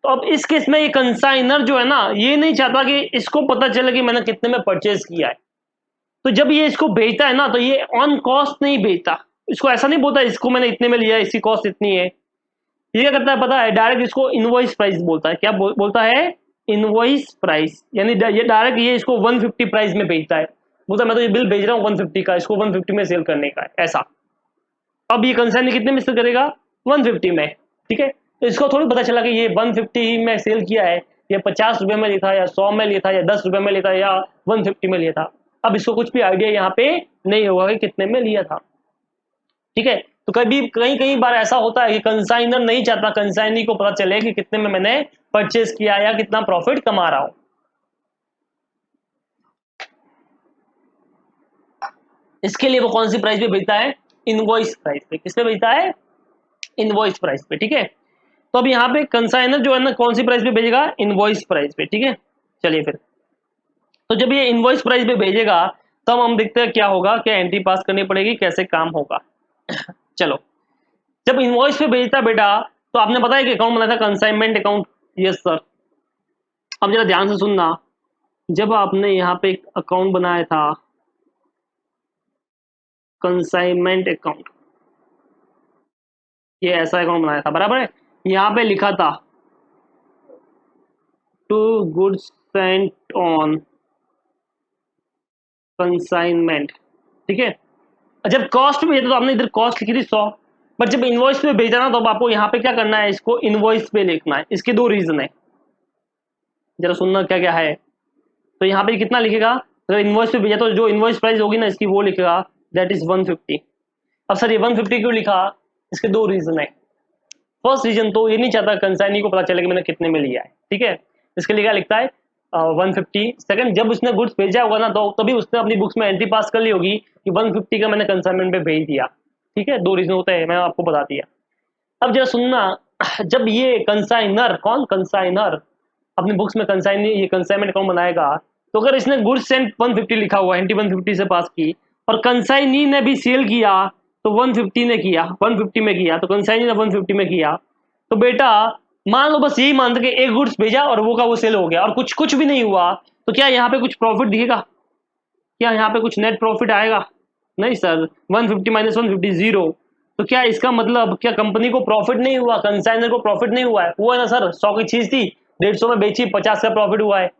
तो अब इस केस में ये कंसाइनर जो है ना ये नहीं चाहता कि इसको पता चले कि मैंने कितने में परचेज किया है। तो जब ये इसको बेचता है ना तो ये ऑन कॉस्ट नहीं बेचता, इसको ऐसा नहीं बोलता इसको मैंने इतने में लिया इसकी कॉस्ट इतनी है। ये क्या करता है पता है डायरेक्ट इसको इनवॉइस प्राइस बोलता है। क्या बोलता है इनवॉइस प्राइस, यानी ये डायरेक्ट ये इसको 150 प्राइस में बेचता है। बोलता है मैं तो ये बिल भेज रहा हूँ 150 का, इसको 150 में सेल करने का है ऐसा। अब ये कंसाइनर कितने में सेल करेगा 150 में। ठीक है तो इसको थोड़ी पता चला कि ये 150 में सेल किया है, ये 50 रुपए में लिया था या 100 में लिया था या 10 रुपए में लिया था या 150 में लिया था। अब इसको कुछ भी आइडिया यहाँ पे नहीं होगा कि कितने में लिया था। ठीक है तो कभी कई कई बार ऐसा होता है कि कंसाइनर नहीं चाहता कंसाइनी को पता चले कि कितने में मैंने परचेज किया या कितना प्रॉफिट कमा रहा हूं। इसके लिए वो कौन सी प्राइस पे बेचता है इनवॉइस प्राइस पे। किस पे बेचता है इनवॉइस प्राइस पे। ठीक है तो अब यहाँ पे कंसाइनर जो है ना कौन सी प्राइस पे भेजेगा इनवॉइस प्राइस पे। ठीक है चलिए फिर तो जब ये इनवॉइस प्राइस पे भेजेगा तब हम देखते हैं क्या होगा, क्या एंट्री पास करनी पड़ेगी, कैसे काम होगा। चलो, जब इनवॉइस पे भेजता बेटा, तो आपने पता है कि अकाउंट बनाया था कंसाइनमेंट अकाउंट। Yes sir. अब जरा ध्यान से सुनना, जब आपने यहाँ पे एक अकाउंट बनाया था कंसाइनमेंट अकाउंट, ये ऐसा अकाउंट बनाया था, बराबर है। यहाँ पे लिखा था to goods sent on consignment, ठीक है। जब कॉस्ट भेजा तो आपने इधर कॉस्ट लिखी थी 100, बट जब इनवॉइस पे भेजा ना, तो अब आपको यहाँ पे क्या करना है, इसको इनवॉइस पे लिखना है। इसके दो रीजन है, जरा सुनना क्या क्या है। तो यहाँ पे कितना लिखेगा, अगर इनवॉइस पे भेजा तो जो इनवॉइस प्राइस होगी ना इसकी, वो लिखेगा दैट इज 150। अब सर ये 150 क्यों लिखा, इसके दो रीजन है। फर्स्ट रीजन तो ये नहीं चाहता कंसाइनी को पता चले कि मैंने कितने में लिया है, ठीक है। इसके लिए क्या लिखता है 150। सेकंड, जब उसने गुड्स भेजा होगा ना, तो तभी उसने अपनी बुक्स में एंट्री पास कर ली होगी कि 150 का मैंने कंसाइनमेंट पे भेज दिया, ठीक है। दो रीजन होते हैं, मैं आपको बता दिया। अब जरा सुनना, जब ये कंसाइनर, कौन कंसाइनर अपनी बुक्स में कंसाइन ये कंसाइनमेंट अकाउंट बनाएगा, तो अगर इसने गुड्स सेंट 150 लिखा हुआ, एंट्री 150 से पास की, और कंसाइनी ने भी सेल किया तो 150 ने किया, 150 में किया, तो कंसाइनी ने 150 में किया, तो बेटा मान लो बस यही मानते कि एक गुड्स भेजा और वो का वो सेल हो गया और कुछ कुछ भी नहीं हुआ, तो क्या यहाँ पे कुछ प्रॉफिट दिखेगा, क्या यहाँ पे कुछ नेट प्रॉफिट आएगा? नहीं सर, 150 माइनस 150 जीरो। तो क्या इसका मतलब क्या कंपनी को प्रॉफिट नहीं हुआ, कंसाइनर को प्रॉफिट नहीं हुआ है? हुआ है ना सर, 100 की चीज थी 150 में बेची, 50 का प्रॉफिट हुआ है।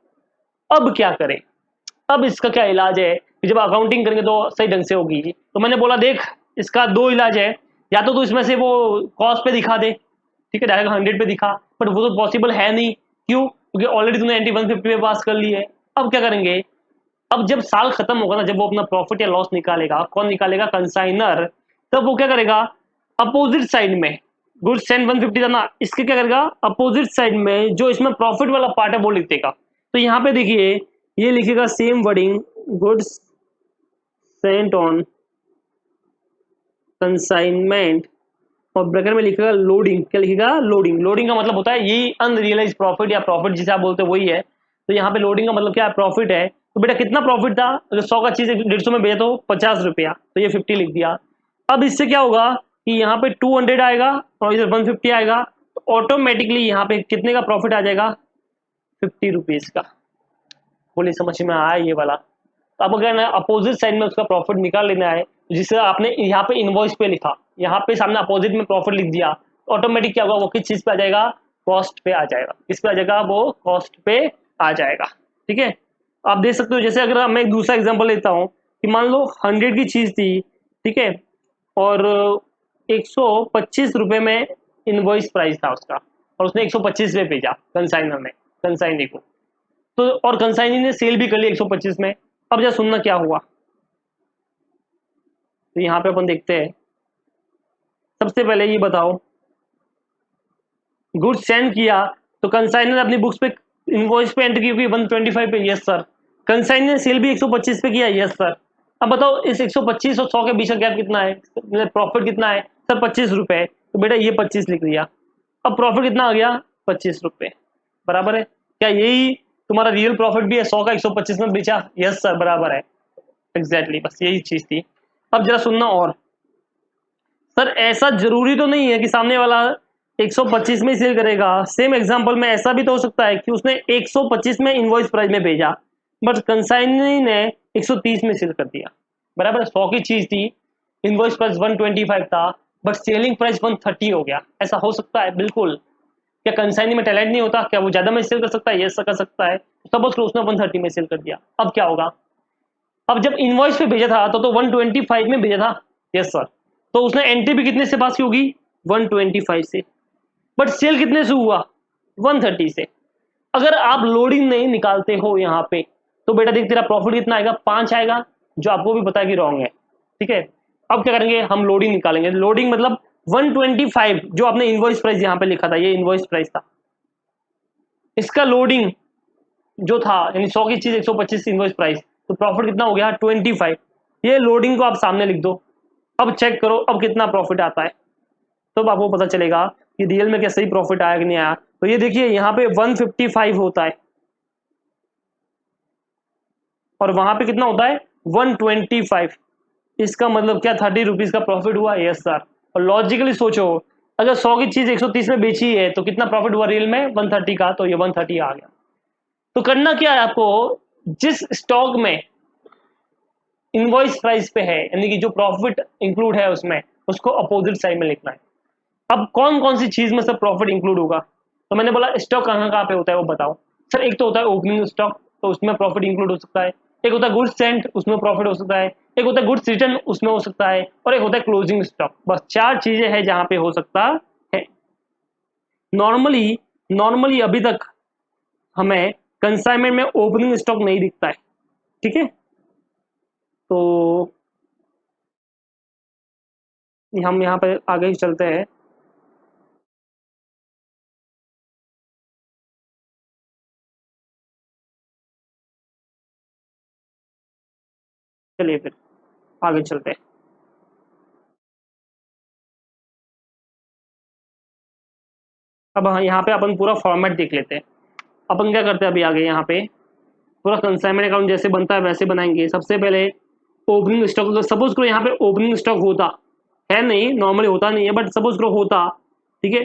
अब क्या करें? अब इसका क्या इलाज है कि जब अकाउंटिंग करेंगे तो सही ढंग से होगी। तो मैंने बोला देख, इसका दो इलाज है, या तो तू इसमें से वो कॉस्ट पे दिखा दे, ठीक है, डायरेक्ट 100 पे दिखा, बट वो तो पॉसिबल है नहीं। क्यों? क्योंकि ऑलरेडी तूने एंटी 150 पे पास कर ली है। अब क्या करेंगे, अब जब साल खत्म होगा ना, जब वो अपना प्रॉफिट या लॉस निकालेगा, कौन निकालेगा, कंसाइनर, तब वो क्या करेगा, अपोजिट साइड में गुड्स सेंड 150 था ना, इसके क्या करेगा, अपोजिट साइड में जो इसमें प्रॉफिट वाला पार्ट है वो लिख देगा। तो यहाँ पे देखिए ये लिखेगा same wording, goods sent on consignment, और ब्रैकेट में लिखेगा लोडिंग। क्या लिखेगा, लोडिंग। लोडिंग का मतलब होता है यही अनरियलाइज प्रॉफिट या प्रॉफिट जिसे आप बोलते हैं वही है। तो यहाँ पे लोडिंग का मतलब क्या है, प्रॉफिट है। तो बेटा कितना प्रॉफिट था, अगर 100 का चीज 150 में बेचा तो 50 रुपया, तो ये 50 लिख दिया। अब इससे क्या होगा कि यहाँ पे 200 आएगा और इधर 150 आएगा, तो ऑटोमेटिकली यहाँ पे कितने का प्रॉफिट आ जाएगा, 50 रुपीज का। बोली समझ में आया ये वाला? तो अब अगर अपोजिट साइड में उसका प्रॉफिट निकाल लेना है, जिसे आपने यहाँ पे इनवॉइस पे लिखा, यहाँ पे सामने अपोजिट में प्रॉफिट लिख दिया, ऑटोमेटिक क्या होगा, वो किस चीज पे आ जाएगा, कॉस्ट पे आ जाएगा। किस पे आ जाएगा, वो कॉस्ट पे आ जाएगा, ठीक है। आप देख सकते हो, जैसे अगर मैं एक दूसरा एग्जांपल लेता हूँ कि मान लो 100 की चीज थी, ठीक है, और 125 रुपए में इनवॉइस प्राइस था उसका, और उसने 125 में भेजा कंसाइनर ने, कंसाइनी को, तो और कंसाइनी ने सेल भी कर लिया 125 में। अब जरा सुनना क्या हुआ, तो यहाँ पे अपन देखते हैं। सबसे पहले ये बताओ, गुड्स सेंड किया तो कंसाइनर अपनी बुक्स पे इनवॉइस पे एंट्री की होगी 125 पे, यस सर। कंसाइनर ने सेल भी 125 पे किया, यस सर। अब बताओ इस 125 और 100 के बीच का गैप कितना है, प्रॉफिट कितना है सर, 25 रुपए। तो बेटा ये 25 लिख दिया। अब प्रॉफिट कितना आ गया, 25 रुपए, बराबर है। क्या यही तुम्हारा रियल प्रॉफिट भी है, 100 का 125 में बेचा, यस सर, बराबर है, एग्जैक्टली बस यही चीज थी। अब जरा सुनना, और सर ऐसा जरूरी तो नहीं है कि सामने वाला 125 में सेल करेगा। सेम एग्जांपल में ऐसा भी तो हो सकता है कि उसने 125 में इनवॉइस प्राइस में भेजा, बट कंसाइनी ने 130 में सेल कर दिया, बराबर। 100 की चीज थी, इनवॉइस प्राइस 125 था, बट सेलिंग प्राइस 130 हो गया। ऐसा हो सकता है, बिल्कुल। क्या कंसाइनी में टैलेंट नहीं होता, क्या वो ज्यादा में सेल कर सकता है, यस कर सकता है। सपोज उसने 130 में सेल कर दिया, अब क्या होगा, अब जब इनवॉइस पे भेजा था तो 125 में भेजा था, यस सर। तो उसने एंट्री भी कितने से पास की होगी, 125 से, बट सेल कितने से हुआ, 130 से। अगर आप लोडिंग नहीं निकालते हो यहाँ पे, तो बेटा देख तेरा प्रॉफिट कितना आएगा, 5 आएगा, जो आपको भी पता है कि रॉन्ग है, ठीक है। अब क्या करेंगे, हम लोडिंग निकालेंगे। लोडिंग मतलब 125 जो आपने इनवॉइस प्राइस यहाँ पे लिखा था, ये इनवॉइस प्राइस था, इसका लोडिंग जो था, यानी 100 की चीज 125 इनवॉइस प्राइस, तो प्रॉफिट कितना हो गया, 25। ये लोडिंग को आप सामने लिख दो। अब चेक करो अब कितना प्रॉफिट आता है, तो आपको पता चलेगा कि रियल में क्या सही प्रॉफिट आया कि नहीं आया। तो ये देखिए यहाँ पे 155 होता है, और वहां पे कितना होता है, 125, इसका मतलब क्या 30 रुपीज का प्रॉफिट हुआ? Yes sir. और लॉजिकली सोचो, अगर 100 की चीज 130 में बेची है तो कितना प्रॉफिट हुआ रियल में? 130 का, तो ये 130 आ गया। तो करना क्या है आपको, जिस स्टॉक में इनवॉइस प्राइस पे है, यानी कि जो प्रॉफिट इंक्लूड है उसमें, उसको अपोजिट साइड में लिखना है। अब कौन कौन सी चीज में सब प्रॉफिट इंक्लूड होगा? तो मैंने बोला स्टॉक कहाँ कहाँ पे होता है वो बताओ। सर एक तो होता है ओपनिंग स्टॉक, तो उसमें प्रॉफिट इंक्लूड हो सकता है। एक होता है गुड्स सेंट, उसमें प्रॉफिट हो सकता है। एक होता है गुड्स रिटर्न, उसमें हो सकता है। और एक होता है क्लोजिंग स्टॉक। बस 4 चीजें हैं जहां पे हो सकता है। नॉर्मली नॉर्मली अभी तक हमें कंसाइनमेंट में ओपनिंग स्टॉक नहीं दिखता है, ठीक है। तो हम यहाँ पे आगे चलते हैं। चलिए फिर आगे चलते हैं। अब हाँ, यहाँ पे अपन पूरा फॉर्मेट देख लेते हैं। अपन क्या करते हैं अभी आगे यहाँ पे, पूरा कंसाइनमेंट अकाउंट जैसे बनता है वैसे बनाएंगे। सबसे पहले ओपनिंग स्टॉक, सपोज करो यहाँ पे ओपनिंग स्टॉक होता है, नहीं नॉर्मली होता नहीं है, बट सपोज करो होता, ठीक है।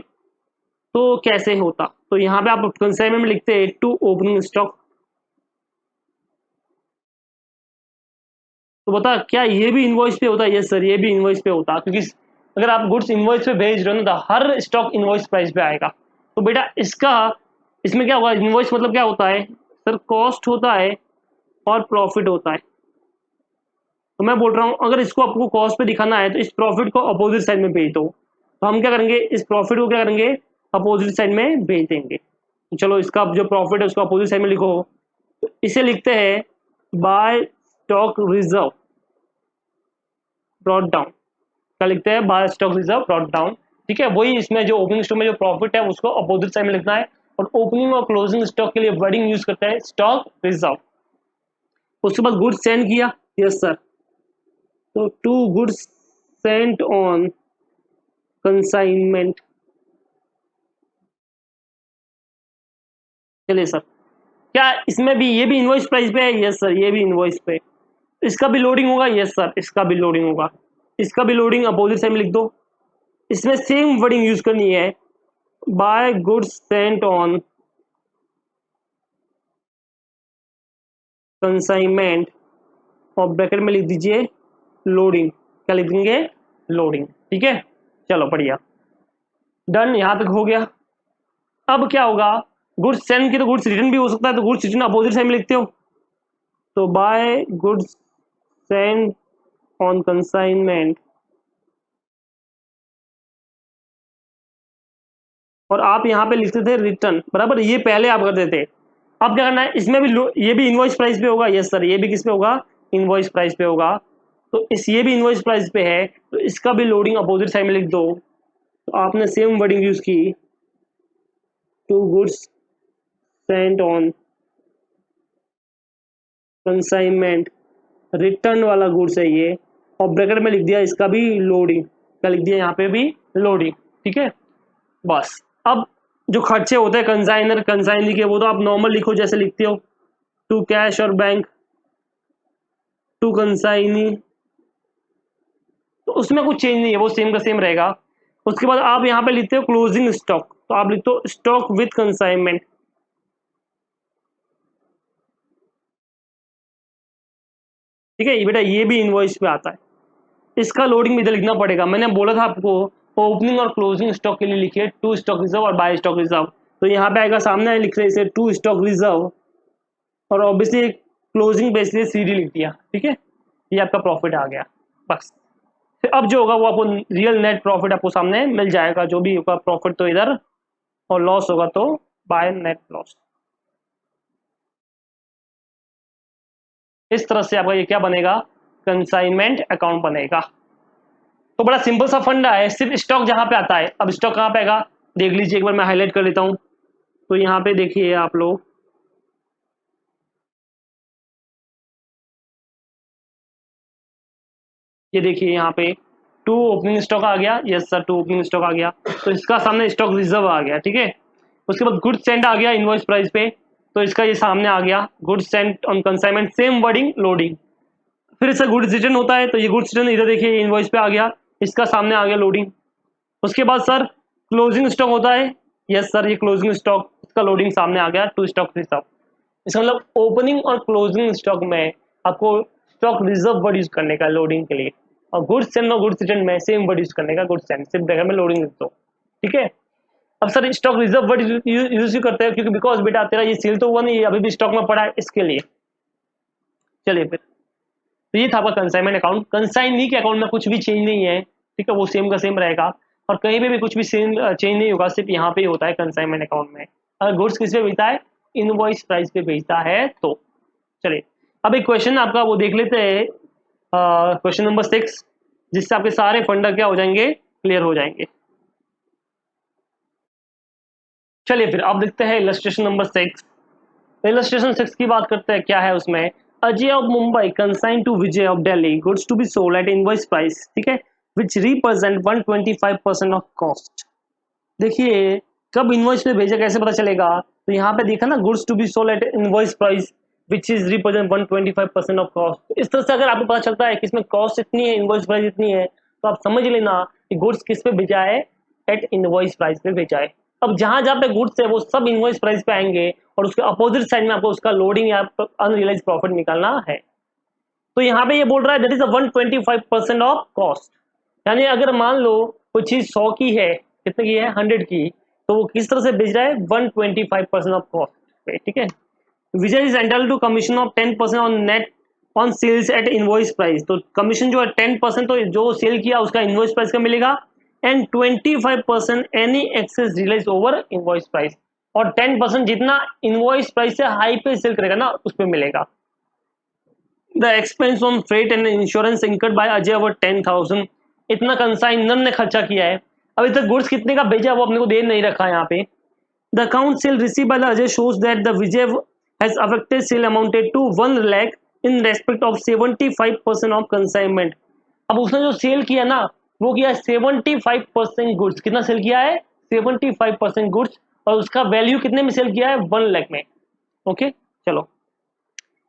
तो कैसे होता, तो यहाँ पे आप कंसाइनमेंट में लिखते हैं टू ओपनिंग स्टॉक। तो बता क्या ये भी इनवॉइस पे होता है? यस सर, ये भी इनवॉइस पे होता, क्योंकि अगर आप गुड्स इनवॉइस पे भेज रहे हो ना, तो हर स्टॉक इनवॉइस प्राइस पे आएगा। तो बेटा इसका, इसमें क्या होगा, इनवॉइस मतलब क्या होता है सर? कॉस्ट होता है और प्रॉफिट होता है। तो मैं बोल रहा हूँ अगर इसको आपको कॉस्ट पे दिखाना है तो इस प्रॉफिट को अपोजिट साइड में भेज दो। तो हम क्या करेंगे, इस प्रॉफिट को क्या करेंगे, अपोजिट साइड में भेज देंगे। तो चलो इसका जो प्रॉफिट है उसको अपोजिट साइड में लिखो। तो इसे लिखते हैं by stock reserve brought down. क्या लिखते हैं? By stock reserve brought down. ठीक है, वही इसमें जो ओपनिंग स्टॉक में जो प्रॉफिट है उसको अपोजिट साइड में लिखना है। और ओपनिंग और क्लोजिंग स्टॉक के लिए वर्डिंग यूज करते हैं स्टॉक रिजर्व। उसके बाद गुड्स सेंड किया, यस सर। तो to goods sent on consignment. चलिए सर, क्या इसमें भी ये भी इनवॉइस प्राइस पे है? यस सर, ये भी इनवॉइस पे। इसका भी लोडिंग होगा? यस सर, इसका भी लोडिंग होगा। इसका भी लोडिंग अपोजिट साइड में लिख दो। इसमें सेम वर्डिंग यूज करनी है, by goods sent on consignment, और ब्रैकेट में लिख दीजिए लोडिंग। क्या लिख देंगे? लोडिंग। ठीक है, चलो बढ़िया, डन, यहां तक हो गया। अब क्या होगा, गुड्स सेंड की तो गुड्स रिटर्न भी हो सकता है, तो गुड्स रिटर्न अपोजिट साइड में लिखते हो। तो by goods send on consignment, और आप यहाँ पे लिखते थे रिटर्न, बराबर, ये पहले आप करते थे। अब क्या करना है, इसमें भी ये भी इनवॉइस प्राइस पे होगा। यस सर, ये भी किस पे होगा? इनवॉइस प्राइस पे होगा। तो इस ये भी इनवॉइस प्राइस पे है, तो इसका भी लोडिंग अपोजिट साइड में लिख दो। तो आपने सेम वर्डिंग यूज की, to goods sent on consignment, return वाला गुड्स है ये, और ब्रैकेट में लिख दिया इसका भी लोडिंग। क्या लिख दिया यहाँ पे भी? लोडिंग। ठीक है, बस। अब जो खर्चे होते हैं कंसाइनर कंसाइनी के, वो तो आप नॉर्मल लिखो जैसे लिखते हो, टू कैश और बैंक, टू कंसाइनी, तो उसमें कुछ चेंज नहीं है, वो सेम का सेम रहेगा। उसके बाद आप यहाँ पे लिखते हो क्लोजिंग स्टॉक, तो आप लिखते हो स्टॉक विथ कंसाइनमेंट। ठीक है, ये बेटा ये भी इनवॉइस पे आता है। इसका लोडिंग भी इधर लिखना पड़ेगा। मैंने बोला था आपको ओपनिंग और क्लोजिंग स्टॉक के लिए लिखिए टू स्टॉक रिजर्व और बाय स्टॉक रिजर्व। तो यहाँ पे आएगा सामने लिख रहे इसे टू स्टॉक रिजर्व, और ऑब्वियसली क्लोजिंग बेसिस सीडी लिख दिया। ठीक है, ये आपका प्रॉफिट आ गया। बस फिर अब जो होगा वो आपको रियल नेट प्रॉफिट आपको सामने मिल जाएगा। जो भी होगा प्रॉफिट तो इधर, और लॉस होगा तो बाय नेट लॉस। इस तरह से आपका ये क्या बनेगा, कंसाइनमेंट अकाउंट बनेगा। तो बड़ा सिंपल सा फंडा है, सिर्फ स्टॉक जहां पे आता है। अब स्टॉक कहां पे आएगा देख लीजिए एक बार, मैं हाईलाइट कर लेता हूं। तो यहाँ पे देखिए आप लोग, ये देखिए यहाँ पे टू ओपनिंग स्टॉक आ गया। Yes sir, to opening stock आ गया, तो इसका सामने स्टॉक रिजर्व आ गया। ठीक है, उसके बाद गुड्स सेंड आ गया इनवॉइस प्राइस पे, तो इसका ये सामने आ गया goods send on consignment, same wording loading. फिर इसका गुड्स रिटर्न होता है, तो ये गुड्स रिटर्न इधर देखिए इनवॉइस पे आ गया, इसका सामने आ गया लोडिंग। उसके बाद सर क्लोजिंग स्टॉक होता है, यस सर ये क्लोजिंग स्टॉक, इसका लोडिंग सामने आ गया टू स्टॉक रिजर्व। इसका मतलब ओपनिंग और क्लोजिंग स्टॉक में आपको स्टॉक रिजर्व वर्ड यूज करने का लोडिंग के लिए, और गुड्स सेंड और गुड्स रिटर्न में सेम वर्ड यूज करने का, गुड्स सेंड सिर्फ देखा में लोडिंग लिख दो, ठीक है। अब sir stock reserve word use करते हैं क्योंकि बिकॉज बेटा तेरा ये सेल तो हुआ नहीं, अभी भी स्टॉक में पड़ा है, इसके लिए। चलिए फिर, तो ये था आपका कंसाइनमेंट अकाउंट। कंसाइनी के अकाउंट में कुछ भी चेंज नहीं है, ठीक है, वो सेम का सेम रहेगा, और कहीं पे भी कुछ भी सेम चेंज नहीं होगा, सिर्फ यहाँ पे ही होता है कंसाइनमेंट अकाउंट में। अगर गुड्स किस पे बेचता है, इनवॉइस प्राइस पे बेचता है तो। चलिए अब एक क्वेश्चन आपका वो देख लेते हैं, क्वेश्चन नंबर 6, जिससे आपके सारे फंडा क्या हो जाएंगे, क्लियर हो जाएंगे। चलिए फिर अब देखते हैं इलस्ट्रेशन नंबर 6। इलस्ट्रेशन 6 की बात करते हैं, क्या है उसमें, Ajay of Mumbai consign to Vijay of Delhi goods to be sold at invoice price, ठीक है, विच रिप्रेजेंट 125% ऑफ कॉस्ट। देखिए कब इनवॉइस पे भेजा कैसे पता चलेगा, तो यहाँ पे देखा ना, goods to be sold at invoice price which is represent 125% of cost. इस तरह से अगर आपको पता चलता है कि इसमें कॉस्ट इतनी है, इनवॉइस प्राइस इतनी है, तो आप समझ लेना कि गुड्स किस पे भेजा है, एट इनवॉइस प्राइस पे भेजा है। अब जहां जहां पे गुड्स है वो सब इनवॉइस प्राइस पे आएंगे, और उसके अपोजिट साइड में आपको उसका लोडिंग या अनरियलाइज प्रॉफिट निकालना है। तो यहाँ पे ये बोल रहा है दैट इज 125% ऑफ कॉस्ट, यानी अगर मान लो कोई चीज 100 की है, कितने की है, 100 की, तो वो किस तरह से बेच रहा है, 125% ऑफ कॉस्ट पे, ठीक है। Vijay is entitled to commission of 10% on net on sales at invoice price, तो कमीशन जो है 10%, तो जो सेल किया उसका इनवॉइस प्राइस का मिलेगा, and 25% any excess realise over invoice price, और 10% जितना इनवॉइस प्राइस से हाई पे सेल करेगा ना उस पर मिलेगा। The expense on freight and insurance incurred by Ajay over 10,000, इतना कंसाइनर ने खर्चा किया है। अभी तक गुड्स कितने का भेजा वो अपने को दे नहीं रखा है यहाँ पे। The account sale receive by the Ajay shows that the Vijay has affected sale amounted to 1 lakh in respect of 75% of consignment. अब उसने जो सेल किया ना वो किया 75% गुड्स, कितना सेल किया है, 75% गुड्स, और उसका वैल्यू कितने में सेल किया है, 1 लाख में। ओके चलो,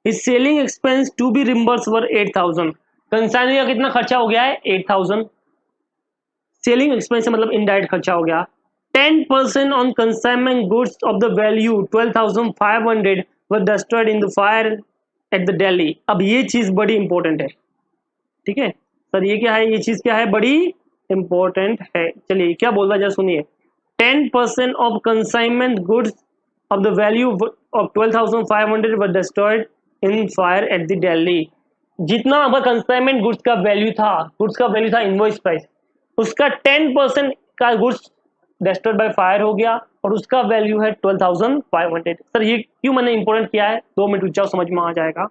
इस selling expense to be reimburse were 8,000, consignor का कितना खर्चा हो गया है, 8,000। सेलिंग एक्सपेंस मतलब इनडायरेक्ट खर्चा हो गया। 10% on consignment goods of the value 12,500 were destroyed in the fire at the Delhi. अब ये चीज बड़ी इंपॉर्टेंट है, ठीक है सर, ये क्या है, ये चीज क्या है, बड़ी इंपॉर्टेंट है। चलिए क्या बोल रहा है जरा सुनिए, 10% of consignment goods of the value of 12,500 were destroyed in fire at the Delhi. जितना आपका कंसाइनमेंट गुड्स का वैल्यू था, गुड्स का वैल्यू था इनवॉइस प्राइस, उसका 10% का गुड्स डिस्ट्रॉयड बाय फायर हो गया, और उसका वैल्यू है 12,500। सर ये क्यों मैंने इंपॉर्टेंट किया है, 2 मिनट रुक जाओ समझ में आ जाएगा।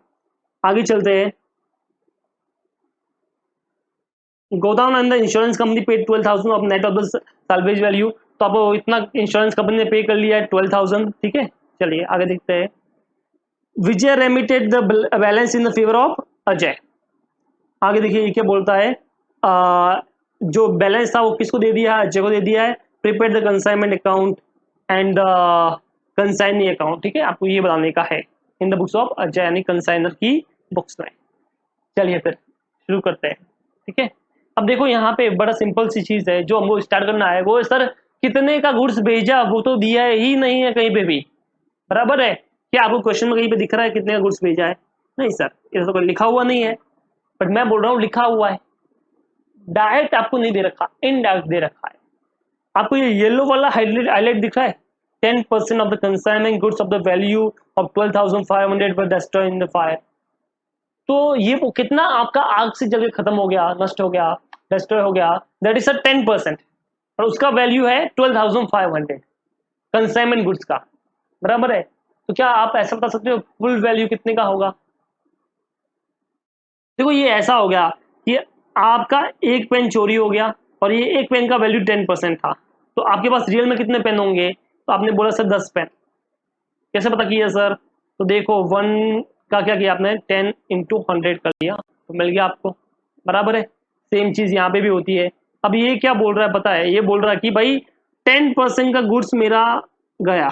आगे चलते हैं। गोदाम and the insurance company paid 12,000 of net of the salvage value, तो आपको इतना इंश्योरेंस कंपनी ने पे कर लिया है 12,000, ठीक है। चलिए आगे देखते हैं। Vijay remitted the balance in the favour of Ajay. आगे देखिए ये क्या बोलता है, जो बैलेंस था वो किसको दे दिया है, अजय को दे दिया है। Prepare the consignment account and consignee account, ठीक है, आपको ये बताने का है in the books of Ajay, यानी कंसाइनर की बुक्स में। चलिए फिर शुरू करते हैं, ठीक है। अब देखो यहाँ पे बड़ा सिंपल सी चीज है जो हमको स्टार्ट करना है, वो सर कितने का गुड्स भेजा वो तो दिया ही नहीं है कहीं पे भी, बराबर है। क्या आपको क्वेश्चन में कहीं पे दिख रहा है कितने का गुड्स भेजा है, नहीं सर, ऐसा तो कोई लिखा हुआ नहीं है, बट मैं बोल रहा हूँ लिखा हुआ है, डायरेक्ट आपको नहीं दे रखा, इनडायरेक्ट दे रखा है। आपको ये येलो वाला हाईलाइट दिख रहा है, 10% of the consignment goods of the value of 12,500 were destroyed in the fire. तो ये वो कितना आपका आग से जल के खत्म हो गया, नष्ट हो गया, डिस्ट्रॉय हो गया, दैट इज सर 10%, और उसका वैल्यू है 12,500 कंसाइनमेंट गुड्स का, बराबर है। तो क्या आप ऐसा बता सकते हो फुल वैल्यू कितने का होगा। देखो ये ऐसा हो गया कि आपका एक पेन चोरी हो गया, और ये एक पेन का वैल्यू 10% था, तो आपके पास रियल में कितने पेन होंगे, तो आपने बोला सर 10 पेन। कैसे पता किया सर, तो देखो 1 का क्या किया आपने, 10 इंटू 100 कर दिया, तो मिल गया आपको, बराबर है। सेम चीज यहाँ पे भी होती है। अब ये क्या बोल रहा है पता है, ये बोल रहा है कि भाई 10% का गुड्स मेरा गया,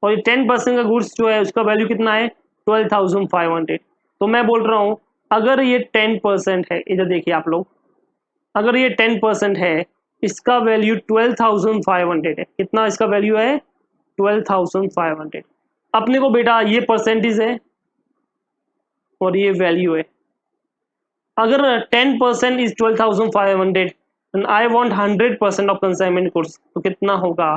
और ये 10% का गुड्स जो है उसका वैल्यू कितना है, 12,500। तो मैं बोल रहा हूँ अगर ये 10% है, इधर देखिए आप लोग, अगर ये 10% है, इसका वैल्यू 12,500 है। कितना इसका वैल्यू है? 12,500। अपने को बेटा ये परसेंटेज है और ये वैल्यू है। अगर 10% is 12,500 and I want 100% of consignment goods, तो कितना होगा?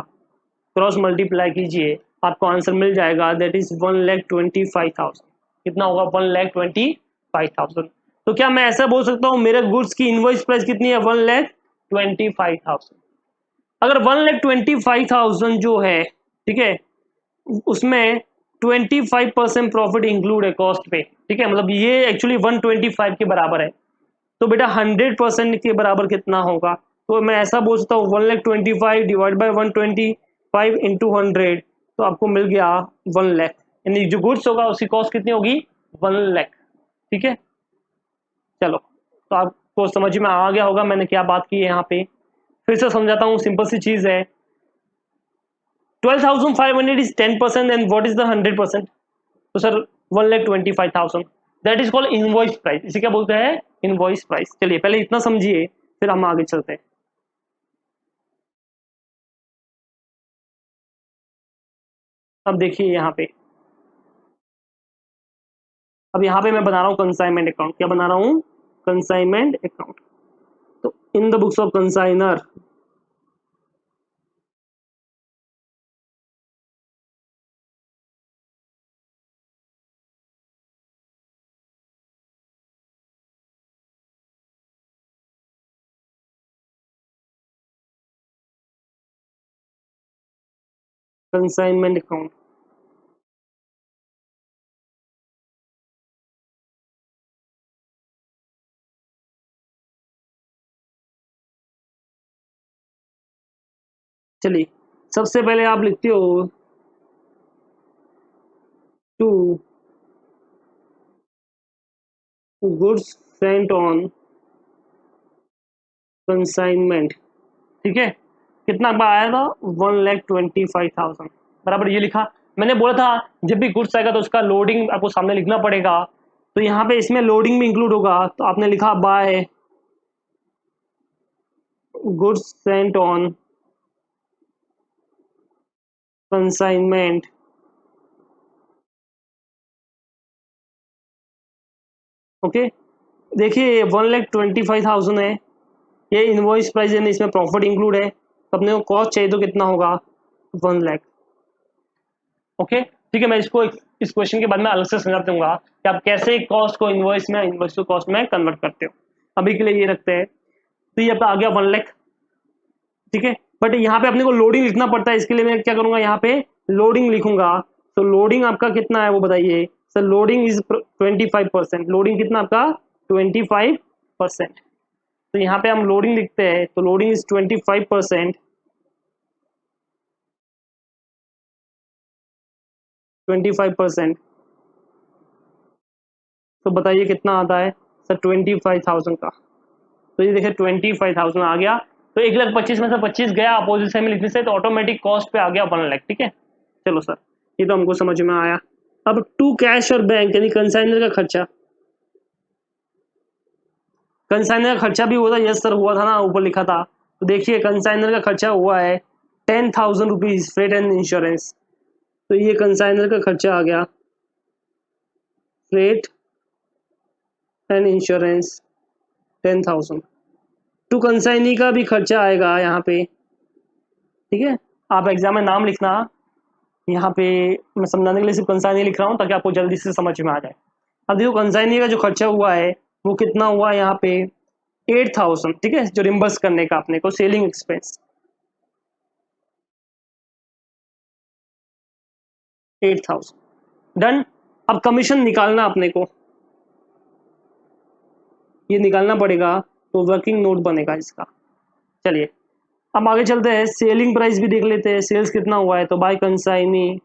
क्रॉस मल्टीप्लाई कीजिए, आपको आंसर मिल जाएगा, दैट इज 1,25,000। कितना होगा? 1,25,000। तो क्या मैं ऐसा बोल सकता हूँ मेरे गुड्स की इनवॉइस प्राइस कितनी है? 1,25,000। अगर 1,25,000 जो है, ठीक है, उसमें 25% प्रॉफिट इंक्लूड है कॉस्ट पे, ठीक है, मतलब ये एक्चुअली 125 के बराबर है। तो बेटा 100% के बराबर कितना होगा? तो मैं ऐसा बोल सकता हूँ 1,25,000 डिवाइड बाई 125 इंटू 100, तो आपको मिल गया 1,00,000। यानी जो गुड्स होगा उसकी कॉस्ट कितनी होगी? 1,00,000। ठीक है, चलो, तो आपको समझ में आ गया होगा मैंने क्या बात की है यहाँ पे। फिर से समझाता हूँ, सिंपल सी चीज है। 12,500 is 10% and what is the 100%? तो sir 1,25,000, that is called invoice price. इसे क्या बोलते हैं? Invoice price. चलिए पहले इतना समझिए, फिर हम आगे चलते हैं। अब देखिए यहाँ पे, अब यहाँ पे मैं बना रहा हूँ कंसाइनमेंट अकाउंट। क्या बना रहा हूँ? Consignment account. तो in the books of consignor, consignment account, चलिए सबसे पहले आप लिखते हो to goods sent on consignment. ठीक है, कितना बार आया था? 1,25,000 बराबर ये लिखा। मैंने बोला था जब भी गुड्स आएगा तो उसका लोडिंग आपको सामने लिखना पड़ेगा, तो यहाँ पे इसमें लोडिंग भी इंक्लूड होगा, तो आपने लिखा by goods sent on consignment. Okay, देखिए 1,25,000 है, ये इनवॉइस प्राइस है, इसमें प्रॉफिट इंक्लूड है, तो अपने को कॉस्ट चाहिए तो कितना होगा? 1,00,000। ओके, ठीक है, मैं इसको इस क्वेश्चन के बाद में अलग से समझा दूंगा कि आप कैसे कॉस्ट को इनवॉइस में, इनवॉइस को कॉस्ट में कन्वर्ट करते हो। अभी के लिए ये रखते हैं। तो ये आ गया 1,00,000। ठीक है, बट यहाँ पे अपने को लोडिंग लिखना पड़ता है, इसके लिए मैं क्या करूंगा? यहाँ पे लोडिंग लिखूंगा। तो लोडिंग आपका कितना है वो बताइए सर? Loading is 25%। लोडिंग कितना आपका? 25%। तो यहाँ पे हम लोडिंग लिखते हैं, तो लोडिंग इज 25%। 25%, तो बताइए कितना आता है सर? 25,000 का। तो ये देखिए 25,000 आ गया। तो 1,25,000 में से 25 गया अपोजिट साइड में लिखने से, तो ऑटोमेटिक कॉस्ट पे आ गया 1,00,000। ठीक है, चलो सर, ये तो हमको समझ में आया। अब टू कैश और बैंक यानी कंसाइनर का खर्चा। कंसाइनर का खर्चा भी हुआ था, यस सर हुआ था ना, ऊपर लिखा था। तो देखिए कंसाइनर का खर्चा हुआ है 10,000 रुपीज फ्रेट एंड इंश्योरेंस। तो ये कंसाइनर का खर्चा आ गया, freight and insurance 10,000। To consignee का भी खर्चा आएगा यहाँ पे। ठीक है, आप एग्जाम में नाम लिखना, यहाँ पे मैं समझाने के लिए सिर्फ कंसाइनी लिख रहा हूँ ताकि आपको जल्दी से समझ में आ जाए। अब देखो कंसाइनी का जो खर्चा हुआ है वो कितना हुआ यहाँ पे? 8,000। ठीक है, जो रिम्बर्स करने का अपने को सेलिंग एक्सपेंस 8,000 डन। अब कमीशन निकालना अपने को, ये निकालना पड़ेगा, तो वर्किंग नोट बनेगा इसका। चलिए अब आगे चलते हैं, सेलिंग प्राइस भी देख लेते हैं, सेल्स कितना हुआ है। तो बाय कंसाइनी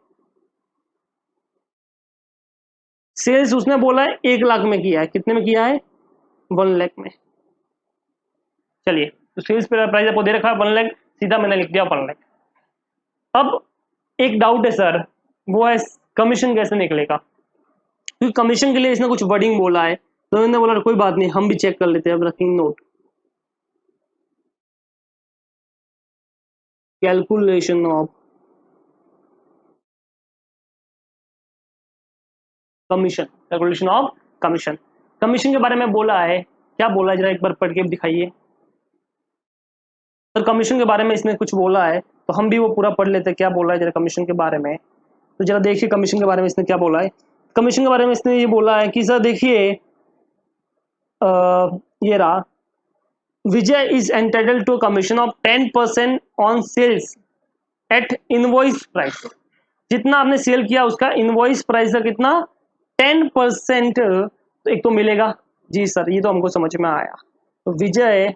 सेल्स उसने बोला है 1,00,000 में किया है, कितने में किया है? 1,00,000 में। चलिए, तो सेल्स प्राइस आपको दे रखा है 1,00,000, सीधा मैंने लिख दिया 1,00,000। अब एक डाउट है सर, वो है कमीशन कैसे निकलेगा? क्योंकि कमीशन के लिए इसने कुछ वर्डिंग बोला है, तो उन्होंने बोला कोई बात नहीं, हम भी चेक कर लेते हैं। अब रखेंगे note, calculation of commission, calculation of commission. Commission के बारे में बोला है, क्या बोला है जरा एक बार पढ़ के दिखाइए। तो कमीशन के बारे में इसने कुछ बोला है, तो हम भी वो पूरा पढ़ लेते हैं, क्या बोला है जरा कमीशन के बारे में। तो जरा देखिए कमीशन के बारे में इसने क्या बोला है। कमीशन के बारे में इसने ये बोला है कि सर देखिए, ये रहा, Vijay is entitled to commission of 10% on sales at invoice price. जितना आपने सेल किया उसका इनवॉइस प्राइस का कितना, 10% तो एक तो मिलेगा। जी सर, ये तो हमको समझ में आया। तो विजय,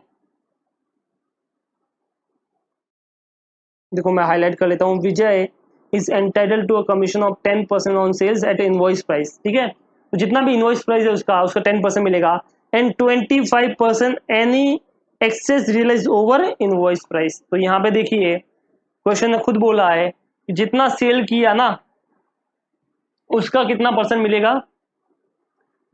देखो मैं हाईलाइट कर लेता हूँ, Vijay is entitled to a commission of 10% on sales at invoice price. ठीक है, तो जितना भी इनवॉइस प्राइस है उसका 10% मिलेगा। And 25% any excess realise over invoice price. तो यहाँ पे देखिए क्वेश्चन ने खुद बोला है कि जितना सेल किया ना उसका कितना परसेंट मिलेगा,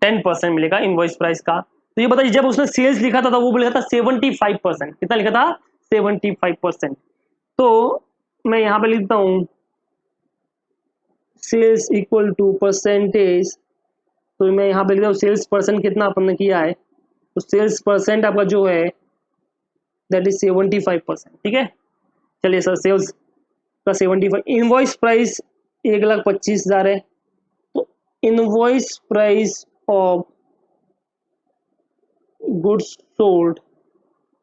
10% मिलेगा इनवॉइस प्राइस का। तो ये बताइए जब उसने सेल्स लिखा था तो वो लिखा था 75%, कितना लिखा था, 75%। तो मैं यहाँ पे लिखता हूँ सेल्स इक्वल टू परसेंटेज। तो मैं यहाँ पे लिखता हूँ सेल्स परसेंट कितना अपन ने किया है, तो सेल्स परसेंट आपका जो है दैट इज 75%। ठीक है, चलिए सर सेल्स का 75, इनवॉइस प्राइस 1,25,000 है। तो invoice price of goods sold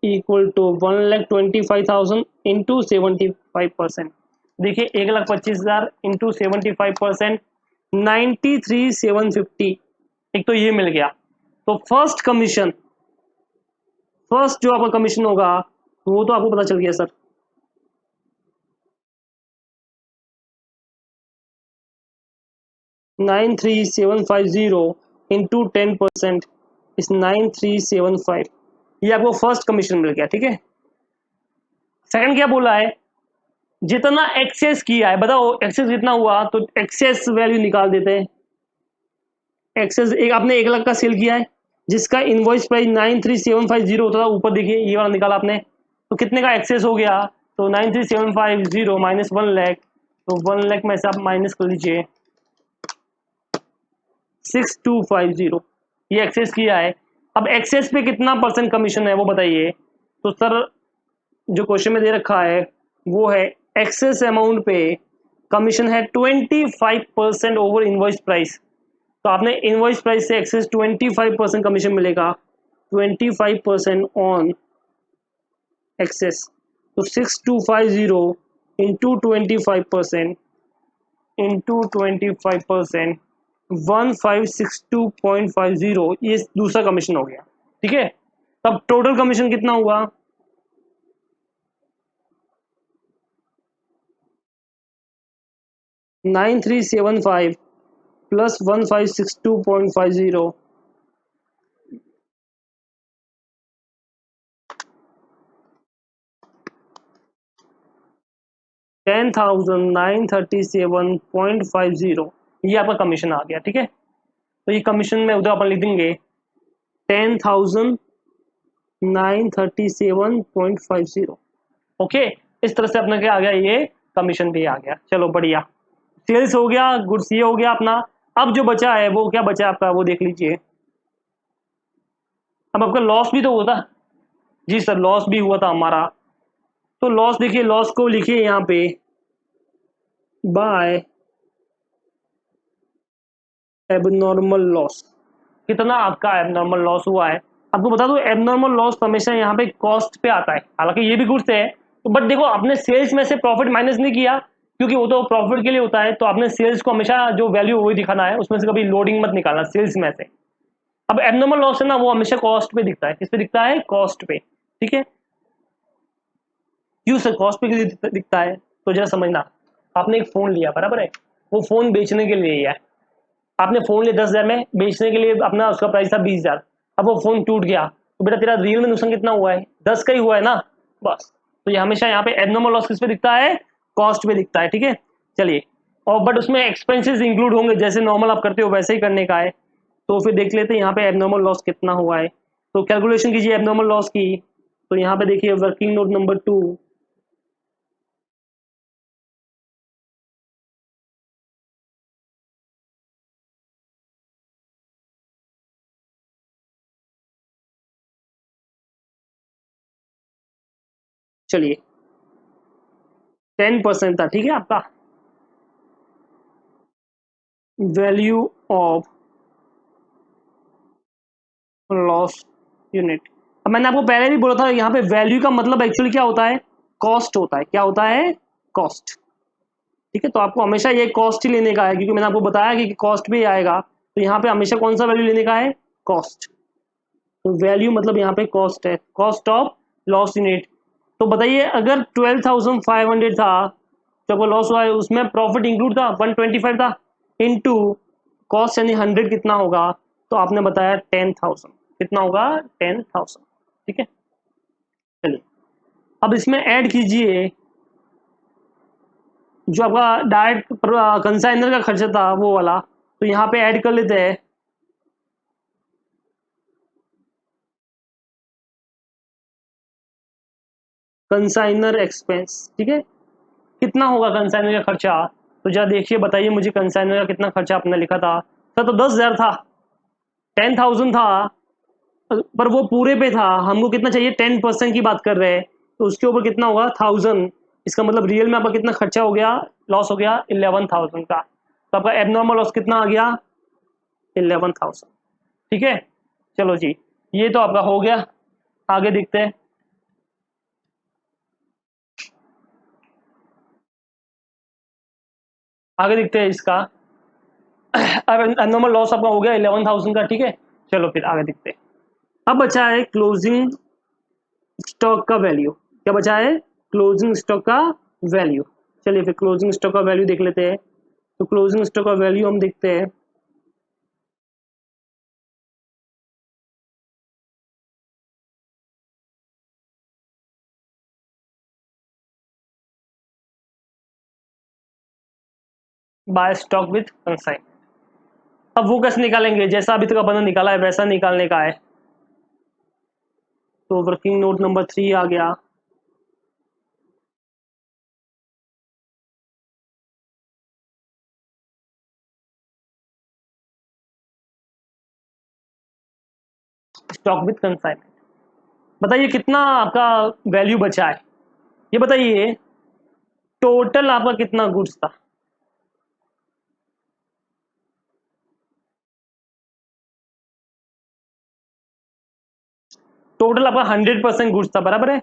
equal to 1,25,000 into 75%। देखिए 1,25,000 इंटू 75%, 93,750। एक तो ये मिल गया। तो फर्स्ट कमीशन, फर्स्ट जो आपका कमीशन होगा वो तो आपको पता चल गया सर, $93,750 इंटू 10% इस 93,750। ये आपको फर्स्ट कमीशन मिल गया। ठीक है, सेकंड क्या बोला है, जितना एक्सेस किया है, बताओ एक्सेस कितना हुआ, तो एक्सेस वैल्यू निकाल देते हैं। एक्सेस एक आपने 1,00,000 का सेल किया है जिसका इनवॉइस प्राइस 93,750 होता था, ऊपर देखिए ये वाला निकाला आपने, तो कितने का एक्सेस हो गया, तो 93,750 माइनस 1,00,000, तो 1,00,000 में से आप माइनस कर लीजिए 6,250, ये एक्सेस किया है। अब एक्सेस पे कितना परसेंट कमीशन है वो बताइए। तो सर जो क्वेश्चन में दे रखा है वो है एक्सेस अमाउंट पे कमीशन है 25% ओवर इनवॉइस प्राइस। तो आपने इनवॉइस प्राइस से एक्सेस 25% कमीशन मिलेगा, 25% ऑन एक्सेस। तो 6,250 इंटू 25% इंटू 25%, 1,562.50, ये दूसरा कमीशन हो गया। ठीक है, तब टोटल कमीशन कितना हुआ, 9375 प्लस 1,562.50, 10,937.50, ये आपका कमीशन आ गया। ठीक है, तो ये कमीशन में उधर अपन लिख देंगे 10,937.50। ओके, इस तरह से अपना क्या आ गया, ये कमीशन भी आ गया। चलो बढ़िया, सेल्स हो गया, गुड्स ये हो गया अपना। अब जो बचा है वो क्या बचा आपका, वो देख लीजिए। अब आपका लॉस भी तो होता, जी सर लॉस भी हुआ था हमारा। तो लॉस देखिए, लॉस को लिखिए यहाँ पे बाय एबनॉर्मल लॉस। कितना आपका एबनॉर्मल लॉस हुआ है, आपको बता दो एबनॉर्मल लॉस हमेशा यहाँ पे कॉस्ट पे आता है, हालांकि ये भी गुड्स है। तो बट देखो आपने सेल्स में से प्रॉफिट माइनस नहीं किया क्योंकि वो तो प्रॉफिट के लिए होता है, तो आपने सेल्स को हमेशा जो वैल्यू वही दिखाना है, उसमें से कभी लोडिंग मत निकालना सेल्स में से। अब एबनॉर्मल लॉस है ना, वो हमेशा कॉस्ट पे दिखता है, किस पे दिखता है, कॉस्ट पे। ठीक है, क्यों सर कॉस्ट पे क्यों दिखता है, तो जरा समझना। आपने एक फोन लिया बराबर है, वो फोन बेचने के लिए लिया है, आपने फोन लिया 10,000 में, बेचने के लिए अपना उसका प्राइस था 20,000। अब वो फोन टूट गया तो बेटा तेरा रियल में नुकसान कितना हुआ है, 10 का ही हुआ है ना, बस। तो ये हमेशा यहाँ पे एबनॉर्मल लॉस किस पे दिखता है, कॉस्ट पे दिखता है। ठीक है, चलिए, और बट उसमें एक्सपेंसेस इंक्लूड होंगे, जैसे नॉर्मल आप करते हो वैसे ही करने का है। तो फिर देख लेते हैं यहाँ पे एबनॉर्मल लॉस कितना हुआ है। तो कैलकुलेशन कीजिए एबनॉर्मल लॉस की। तो यहाँ पे देखिए वर्किंग नोट नंबर 2, चलिए 10% था, ठीक है आपका वैल्यू ऑफ लॉस यूनिट। अब मैंने आपको पहले भी बोला था यहाँ पे वैल्यू का मतलब एक्चुअली क्या होता है, कॉस्ट होता है। क्या होता है, कॉस्ट। ठीक है, तो आपको हमेशा ये कॉस्ट ही लेने का है, क्योंकि मैंने आपको बताया कि कॉस्ट भी आएगा। तो यहाँ पे हमेशा कौन सा वैल्यू लेने का है, कॉस्ट। तो वैल्यू मतलब यहाँ पे कॉस्ट है, कॉस्ट ऑफ लॉस यूनिट। तो बताइए अगर 12,500 था जब वो लॉस हुआ है, उसमें प्रॉफिट इंक्लूड था 125 था, इनटू कॉस्ट यानी 100 कितना होगा, तो आपने बताया 10,000। कितना होगा, 10,000। ठीक है, चलिए अब इसमें ऐड कीजिए जो आपका डायरेक्ट कंसाइनर का खर्चा था वो वाला। तो यहाँ पे ऐड कर लेते हैं कंसाइनर एक्सपेंस। ठीक है, कितना होगा कंसाइनर का खर्चा, तो जरा देखिए बताइए मुझे कंसाइनर का कितना खर्चा आपने लिखा था। सर तो 10,000 था, 10,000 था, पर वो पूरे पे था, हमको कितना चाहिए 10% की बात कर रहे हैं, तो उसके ऊपर कितना होगा 1000। इसका मतलब रियल में आपका कितना खर्चा हो गया, लॉस हो गया 11,000 का। तो आपका एबनॉर्मल लॉस कितना आ गया, 11,000। ठीक है, चलो जी ये तो आपका हो गया। आगे देखते हैं। आगे देखते हैं इसका। अब एबनॉर्मल लॉस आपका हो गया 11,000 का। ठीक है, चलो फिर आगे देखते हैं। अब बचा है क्लोजिंग स्टॉक का वैल्यू। क्या बचा है, क्लोजिंग स्टॉक का वैल्यू। चलिए फिर क्लोजिंग स्टॉक का वैल्यू देख लेते हैं। तो क्लोजिंग स्टॉक का वैल्यू हम देखते हैं, बाय स्टॉक विथ कंसाइन। अब वो कैसे निकालेंगे, जैसा अभी तक अपन ने निकाला है वैसा निकालने का है। तो वर्किंग नोट नंबर 3 आ गया, स्टॉक विथ कंसाइन। बताइए कितना आपका वैल्यू बचा है, ये बताइए टोटल आपका कितना गुड्स था। टोटल आपका 100% गुड्स था, बराबर है।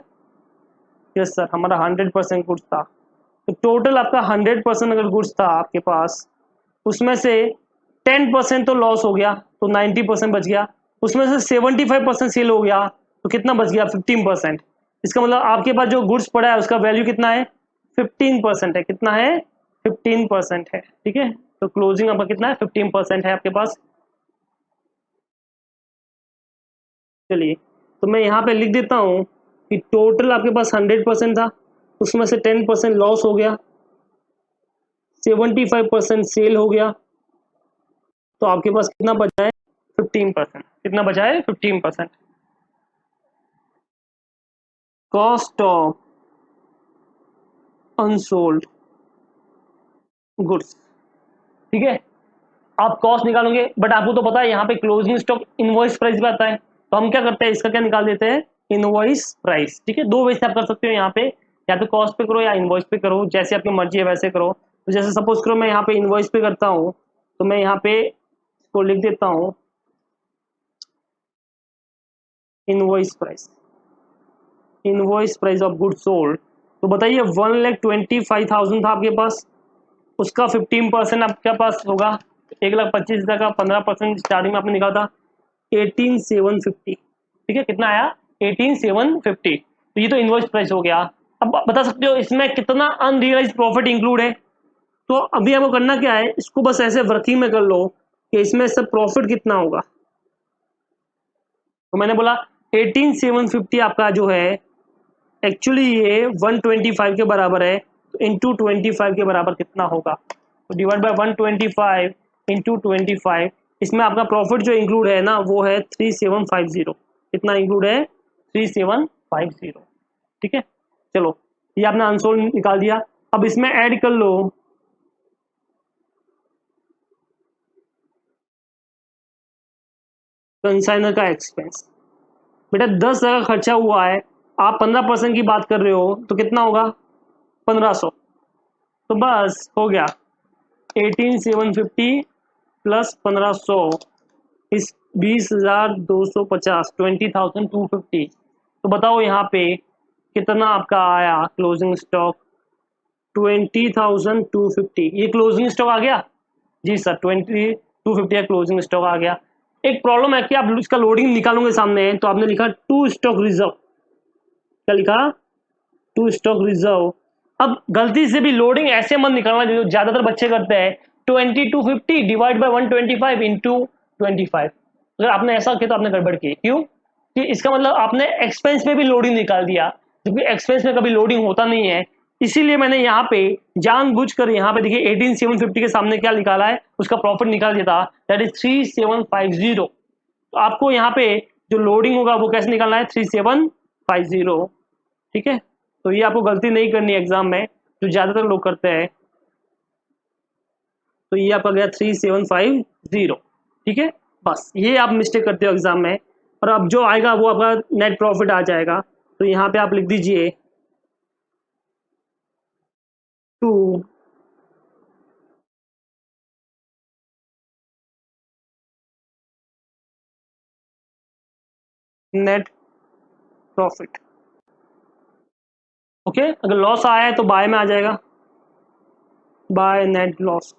यस सर, हमारा 100% गुड्स था। तो टोटल आपका 100% अगर गुड्स था आपके पास, उसमें से 10% तो लॉस हो गया, तो 90% बच गया। उसमें से 75% सेल हो गया, तो कितना बच गया, 15%। इसका मतलब आपके पास जो गुड्स पड़ा है उसका वैल्यू कितना है, 15% है। कितना है, 15% है। ठीक है, तो क्लोजिंग आपका कितना है, 15% है आपके पास। चलिए तो मैं यहाँ पे लिख देता हूँ कि टोटल आपके पास 100% था, उसमें से 10% लॉस हो गया, 75% सेल हो गया, तो आपके पास कितना बचा है, 15%। कितना बचा है, 15%। Cost of unsold goods. ठीक है, आप कॉस्ट निकालोगे, बट आपको तो पता है यहाँ पे क्लोजिंग स्टॉक इनवॉइस प्राइस भी आता है, तो हम क्या करते हैं, इसका क्या निकाल देते हैं, इनवॉइस प्राइस। ठीक है, दो वे से आप कर सकते हो यहाँ पे, या तो कॉस्ट पे करो या इनवॉइस पे करो, जैसे आपकी मर्जी है वैसे करो। तो जैसे सपोज करो मैं यहाँ पे इनवॉइस पे करता हूँ, तो मैं यहाँ पे इसको लिख देता हूँ invoice price, invoice price of goods sold. तो बताइए 1,25,000 था आपके पास, उसका 15% आपके पास होगा 1,25,000 का 15% स्टार्टिंग में आपने निकाला था 18,750। ठीक है, कितना आया, 18,750। तो ये तो इनवॉइस प्राइस हो गया। अब बता सकते हो इसमें कितना अनरियलाइज प्रॉफिट इंक्लूड है। तो अभी आपको करना क्या है, इसको बस ऐसे वर्किंग में कर लो कि इसमें सब प्रॉफिट कितना होगा। तो मैंने बोला 18,750 आपका जो है एक्चुअली ये 125 के बराबर है, तो इंटू 25 के बराबर कितना होगा, तो डिवाइड बाय 125 इंटू 25, इसमें आपका प्रॉफिट जो इंक्लूड है ना वो है 3750। कितना इंक्लूड है? 3750। ठीक है, चलो ये आपने अनसोल्ड निकाल दिया। अब इसमें ऐड कर लो कंसाइनर का एक्सपेंस। बेटा 10,000 खर्चा हुआ है, आप 15% की बात कर रहे हो तो कितना होगा? 1500। तो बस हो गया, 18,750 प्लस 1500 इस 20,250, 20,250। तो बताओ यहाँ पे कितना आपका आया क्लोजिंग स्टॉक? 20,250। ये क्लोजिंग स्टॉक आ गया जी सर, 20,250 का क्लोजिंग स्टॉक आ गया। एक प्रॉब्लम है कि आप इसका लोडिंग निकालोगे सामने, तो आपने लिखा टू स्टॉक रिजर्व। क्या लिखा? To stock reserve. अब गलती से भी लोडिंग ऐसे मत निकालना जो ज्यादातर बच्चे करते हैं, 20,250 डिवाइड बाय 125 इंटू 25। अगर आपने ऐसा किया तो आपने गड़बड़ की। क्यों? कि इसका मतलब आपने एक्सपेंस में भी लोडिंग निकाल दिया, क्योंकि एक्सपेंस में कभी लोडिंग होता नहीं है। इसीलिए मैंने यहाँ पे जानबूझकर यहाँ पे देखिए 18,750 के सामने क्या निकाला है, उसका प्रॉफिट निकाल दिया था, दैट इज 3,750। तो आपको यहाँ पे जो लोडिंग होगा वो कैसे निकालना है? 3,750। ठीक है, तो ये आपको गलती नहीं करनी एग्जाम में, जो ज्यादातर लोग करते हैं। तो ये आपका गया 3,750। ठीक है, बस ये आप मिस्टेक करते हो एग्जाम में। और अब जो आएगा वो आपका नेट प्रॉफिट आ जाएगा। तो यहाँ पे आप लिख दीजिए टू नेट प्रॉफिट। ओके, अगर लॉस आया है तो बाय में आ जाएगा, बाय नेट लॉस।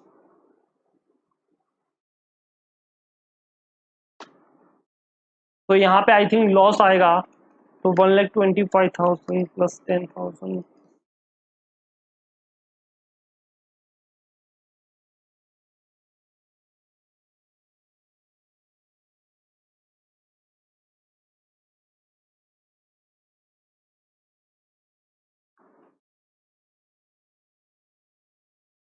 तो यहाँ पे आई थिंक लॉस आएगा, तो 1,25,000 प्लस 10,000।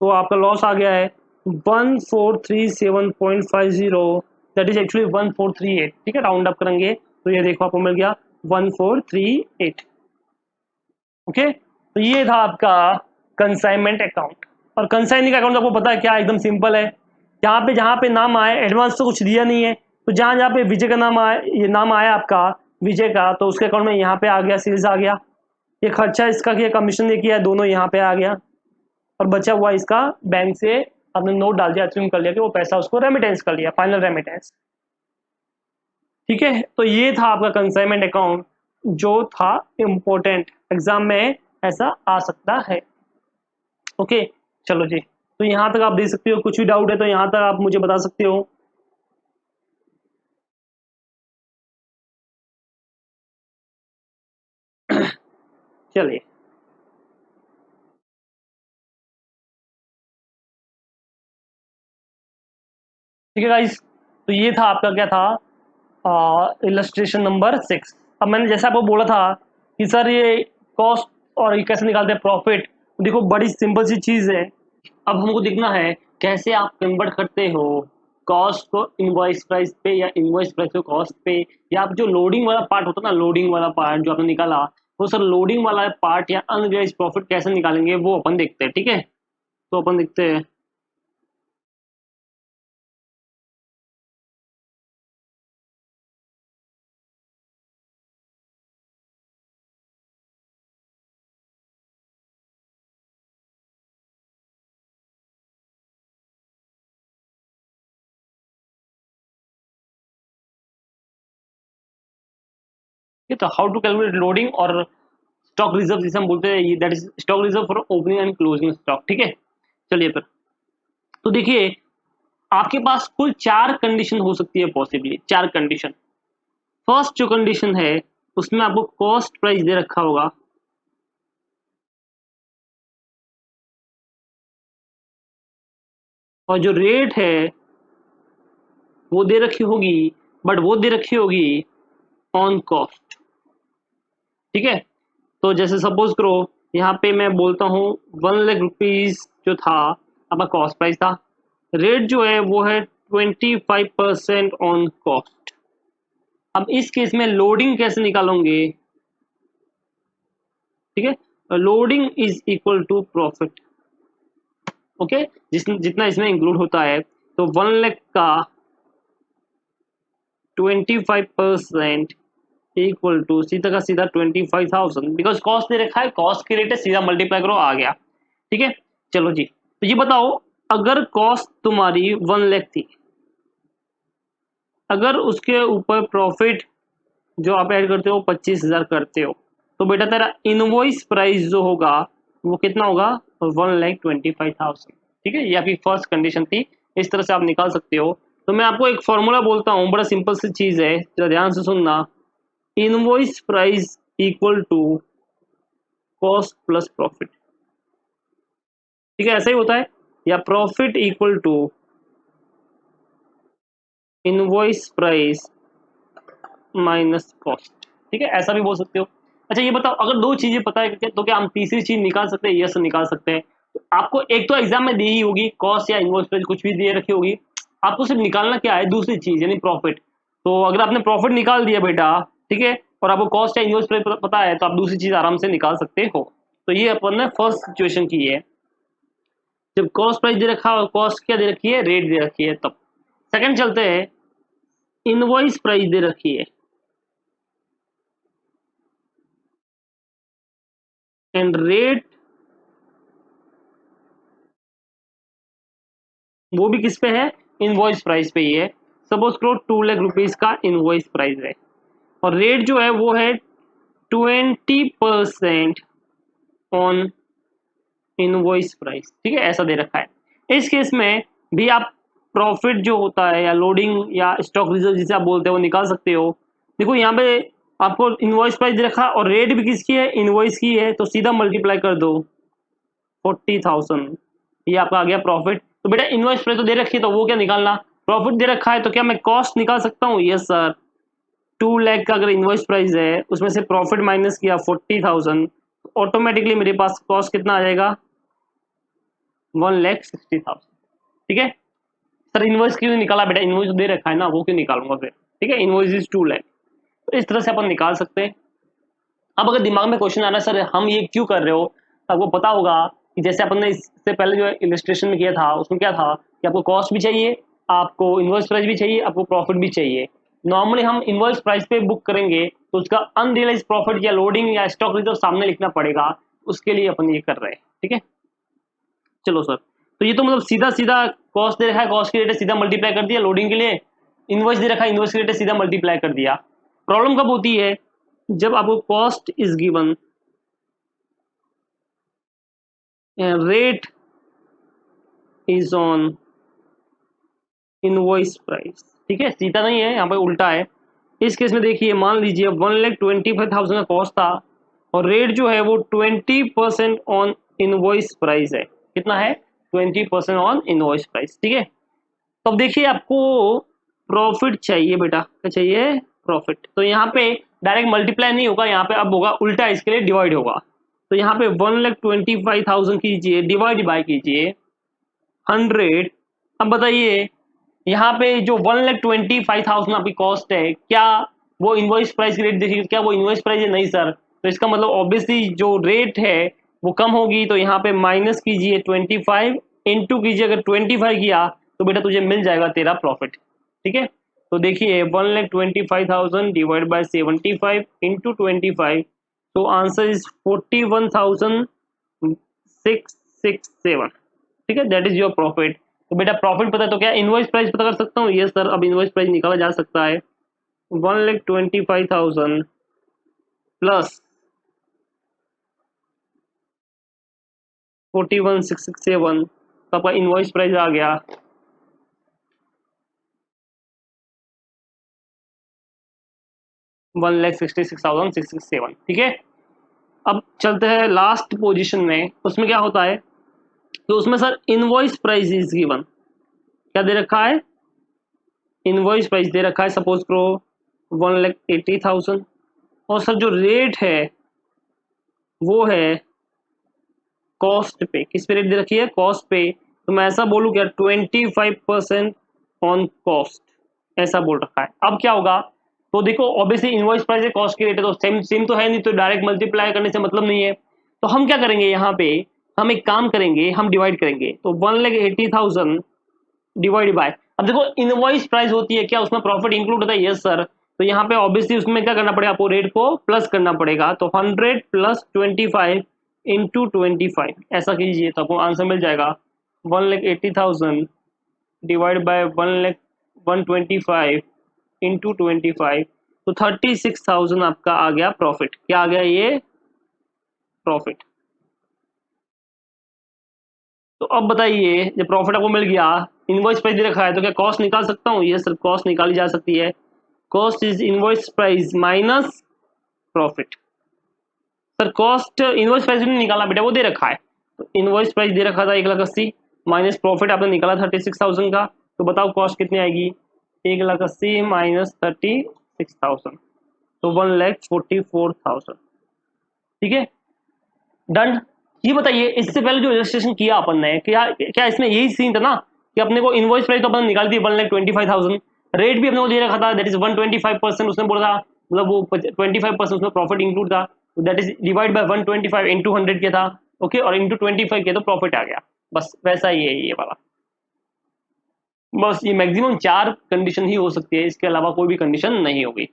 तो आपका लॉस आ गया है 1437.50, दैट इज एक्चुअली 1438। ठीक है, राउंड अप करेंगे तो ये देखो आपको मिल गया 1438। ओके, तो ये था आपका कंसाइनमेंट अकाउंट। और कंसाइनिंग अकाउंट आपको पता है क्या, एकदम सिंपल है। जहाँ पे नाम आए, एडवांस तो कुछ दिया नहीं है, तो जहाँ जहाँ पे विजय का नाम आया, ये नाम आया आपका विजय का, तो उसके अकाउंट में यहाँ पे आ गया, सेल्स आ गया। ये खर्चा इसका किया, कमीशन ने किया, दोनों यहाँ पे आ गया। और बचा हुआ इसका बैंक से आपने नोट डाल दिया, अज्यूम कर लिया कि वो पैसा उसको रेमिटेंस कर लिया, फाइनल रेमिटेंस। ठीक है, तो ये था आपका कंसाइनमेंट अकाउंट, जो था इम्पोर्टेंट, एग्जाम में ऐसा आ सकता है। ओके, चलो जी, तो यहाँ तक आप देख सकते हो। कुछ भी डाउट है तो यहाँ तक आप मुझे बता सकते हो। चलिए, ठीक है गाइस, तो ये था आपका क्या था, इलस्ट्रेशन नंबर 6। अब मैंने जैसा आपको बोला था कि सर ये कॉस्ट और ये कैसे निकालते हैं प्रॉफिट, देखो बड़ी सिंपल सी चीज़ है। अब हमको देखना है कैसे आप कन्वर्ट करते हो कॉस्ट को इनवॉइस प्राइस पे, या इनवॉइस प्राइस को कॉस्ट पे, या आप जो लोडिंग वाला पार्ट होता है ना, लोडिंग वाला पार्ट जो आपने निकाला, वो सर लोडिंग वाला पार्ट या अनरियलाइज प्रॉफिट कैसे निकालेंगे वो अपन देखते हैं। ठीक है, तो अपन देखते हैं। ये तो हाउ टू कैलकुलेट लोडिंग और स्टॉक रिजर्व जिसे हम बोलते हैं, that is stock reserve for opening and closing stock. ठीक है, चलिए फिर, तो देखिए आपके पास कुल 4 कंडीशन हो सकती है, पॉसिबली 4 कंडीशन। फर्स्ट जो कंडीशन है उसमें आपको कॉस्ट प्राइस दे रखा होगा, और जो रेट है वो दे रखी होगी, बट वो दे रखी होगी ऑन कॉस्ट। ठीक है, तो जैसे सपोज करो यहाँ पे मैं बोलता हूँ 1 लाख रुपीज जो था आपका कॉस्ट प्राइस था, रेट जो है वो है 25% ऑन कॉस्ट। अब इस केस में लोडिंग कैसे निकालोगे? ठीक है, loading is equal to profit. Okay, जितना इसमें इंक्लूड होता है, तो 1 लाख का 25% इक्वल टू सीधा का सीधा 25,000, बिकॉज कॉस्ट दे रखा है, कॉस्ट की रेट है, सीधा मल्टीप्लाई करो, आ गया। ठीक है, चलो जी, तो ये बताओ, अगर कॉस्ट तुम्हारी 1 लाख थी, अगर उसके ऊपर प्रॉफिट जो आप ऐड करते हो 25,000 करते हो, तो बेटा तेरा इनवॉइस प्राइस जो होगा वो कितना होगा? 1,25,000। ठीक है, ये आपकी फर्स्ट कंडीशन थी, इस तरह से आप निकाल सकते हो। तो मैं आपको एक फॉर्मूला बोलता हूँ, बड़ा सिंपल सी चीज है, जरा ध्यान से सुनना। Invoice price equal to cost plus profit. ठीक है, ऐसा ही होता है, या profit equal to invoice price minus cost. ठीक है, ऐसा भी बोल सकते हो। अच्छा ये बताओ, अगर दो चीजें पता है तो क्या हम तीसरी चीज निकाल सकते हैं? यस, निकाल सकते हैं। तो आपको एक तो एग्जाम में दी ही होगी, कॉस्ट या इनवॉइस प्राइस कुछ भी दे रखी होगी, आपको सिर्फ निकालना क्या है? दूसरी चीज यानी प्रॉफिट। तो अगर आपने प्रॉफिट निकाल दिया बेटा, ठीक है, और आपको कॉस्ट या इनवॉइस प्राइस पता है, तो आप दूसरी चीज आराम से निकाल सकते हो। तो ये अपन ने फर्स्ट सिचुएशन की है, जब कॉस्ट प्राइस दे रखा और कॉस्ट क्या दे रखी है? रेट दे रखी है, तब। सेकंड चलते हैं, इनवॉइस प्राइस दे रखी है एंड रेट, वो भी किस पे है? इनवॉइस प्राइस पे ही है। सपोज करो 2 लाख रुपीज का इनवॉइस प्राइस है, और रेट जो है वो है 20% ऑन इनवॉइस प्राइस। ठीक है, ऐसा दे रखा है। इस केस में भी आप प्रॉफिट जो होता है, या लोडिंग या स्टॉक रिजर्व जिसे आप बोलते हैं, वो निकाल सकते हो। देखो यहाँ पे आपको इनवॉइस प्राइस दे रखा, और रेट भी किसकी है? इनवॉइस की है, तो सीधा मल्टीप्लाई कर दो 40,000, ये आपका आ गया प्रॉफिट। तो बेटा इनवॉइस प्राइस तो दे रखी है, तो वो क्या निकालना? प्रॉफिट दे रखा है, तो क्या मैं कॉस्ट निकाल सकता हूँ? Yes sir. 2 लाख का अगर इनवॉइस प्राइस है, उसमें से प्रॉफिट माइनस किया 40,000, ऑटोमेटिकली मेरे पास कॉस्ट कितना आ जाएगा? 1,60,000। ठीक है सर, इनवॉइस क्यों निकाला बेटा? इनवॉइस दे रखा है ना, वो क्यों निकालूंगा फिर? ठीक है, इनवॉइस इज 2 लाख। तो इस तरह से अपन निकाल सकते हैं। अब अगर दिमाग में क्वेश्चन आ रहा है, सर हम ये क्यों कर रहे हो, तो आपको पता होगा कि जैसे अपन ने इससे पहले जो इलस्ट्रेशन में किया था, उसमें क्या था कि आपको कॉस्ट भी चाहिए, आपको इनवॉइस प्राइस भी चाहिए, आपको प्रॉफिट भी चाहिए। नॉर्मली हम इनवॉइस प्राइस पे बुक करेंगे, तो उसका अनरियलाइज प्रॉफिट या लोडिंग या स्टॉक रिजर्व सामने लिखना पड़ेगा, उसके लिए अपन ये कर रहे हैं। ठीक है, चलो सर, तो ये तो मतलब सीधा सीधा कॉस्ट दे रखा है, कॉस्ट की रेट है, सीधा मल्टीप्लाई कर दिया। लोडिंग के लिए इनवॉइस दे रखा है, इनवॉइस की रेट है, सीधा मल्टीप्लाई कर दिया। प्रॉब्लम कब होती है? जब आपको cost is given, rate is on invoice price. ठीक है, सीधा नहीं है, यहाँ पे उल्टा है। इस केस में देखिए, मान लीजिए 1,25,000 का कॉस्ट था, और रेट जो है वो 20% ऑन इनवॉइस प्राइस है। कितना है? 20% ऑन इनवॉइस प्राइस। ठीक है, तो अब देखिए, आपको प्रॉफिट चाहिए बेटा, क्या चाहिए? प्रॉफिट। तो यहाँ पे डायरेक्ट मल्टीप्लाई नहीं होगा, यहाँ पे अब होगा उल्टा, इसके लिए डिवाइड होगा। तो यहाँ पे 1,25,000 कीजिए, डिवाइड बाय कीजिए 100। अब बताइए, यहाँ पे जो 1,25,000 आपकी कॉस्ट है, क्या वो इनवॉइस प्राइस की रेट देखिए, क्या वो इनवॉइस प्राइस है? नहीं सर। तो इसका मतलब ऑब्वियसली जो रेट है वो कम होगी, तो यहाँ पे माइनस कीजिए 25, इंटू कीजिए, अगर 25 किया तो बेटा तुझे मिल जाएगा तेरा प्रॉफिट। ठीक है, तो देखिए 1,25,000 डिवाइड बाय 75 इंटू 25, तो आंसर इज 41,667। ठीक है, दैट इज योर प्रॉफिट। तो बेटा प्रॉफिट पता है, तो क्या इनवॉइस प्राइस पता कर सकता हूँ? यस सर, अब इनवॉइस प्राइस निकाला जा सकता है। 1,25,000 प्लस 41,667, तो आपका इनवॉइस प्राइस आ गया 1,66,667। ठीक है, अब चलते हैं लास्ट पोजीशन में। उसमें क्या होता है, तो उसमें sir invoice price is given, क्या दे रखा है? इनवॉइस प्राइस दे रखा है, सपोज करो 1,80,000, और सर जो रेट है वो है कॉस्ट पे। किस पे रेट दे रखी है? कॉस्ट पे। तो मैं ऐसा बोलूँ क्या? 25% ऑन कॉस्ट, ऐसा बोल रखा है। अब क्या होगा, तो देखो ऑब्वियसली इनवॉइस प्राइस है, कॉस्ट की रेट है, तो सेम सेम तो है नहीं, तो डायरेक्ट मल्टीप्लाई करने से मतलब नहीं है। तो हम क्या करेंगे, यहाँ पे हम एक काम करेंगे, हम डिवाइड करेंगे। तो 1,80,000 डिवाइड बाय, अब देखो इनवॉइस प्राइस होती है क्या, उसमें प्रॉफिट इंक्लूड होता है, यस सर। तो यहाँ पे ऑब्वियसली उसमें क्या करना पड़ेगा, आपको रेट को प्लस करना पड़ेगा। तो 100 प्लस 25 इंटू 25 ऐसा कीजिए, तो आपको आंसर मिल जाएगा 1,80,000 डिवाइड बाय 125 इंटू 25, तो 36,000 आपका आ गया प्रॉफिट। क्या आ गया, ये प्रॉफिट। तो अब बताइए, जब प्रॉफिट आपको मिल गया, इनवॉइस प्राइस दे रखा है, तो क्या कॉस्ट निकाल सकता हूँ, ये सर कॉस्ट निकाली जा सकती है। Cost is invoice price minus profit. Sir cost invoice price नहीं निकाला बेटा, वो दे रखा है। तो इनवॉइस प्राइस दे रखा था 1,80,000 माइनस प्रॉफिट आपने निकाला 36,000 का, तो बताओ कॉस्ट कितनी आएगी, 1,80,000 माइनस 36,000, तो 1,44,000। ठीक है, डन। ये बताइए, इससे पहले जो रजिस्ट्रेशन किया अपन ने, क्या क्या इसमें यही सीन था ना, कि अपने को इनवॉइस प्राइस तो अपन निकाल दी 1,25,000, रेट भी अपने को दे रखा था, दैट इज 125%, उसने बोला था, मतलब वो 25% उसमें प्रॉफिट इंक्लूड था, that is divide by 125 into 100 किया था, ओके, और इंटू 25 किया तो प्रॉफिट आ गया। बस वैसा ही है ये वाला। बस ये मैक्सिमम 4 कंडीशन ही हो सकती है, इसके अलावा कोई भी कंडीशन नहीं होगी।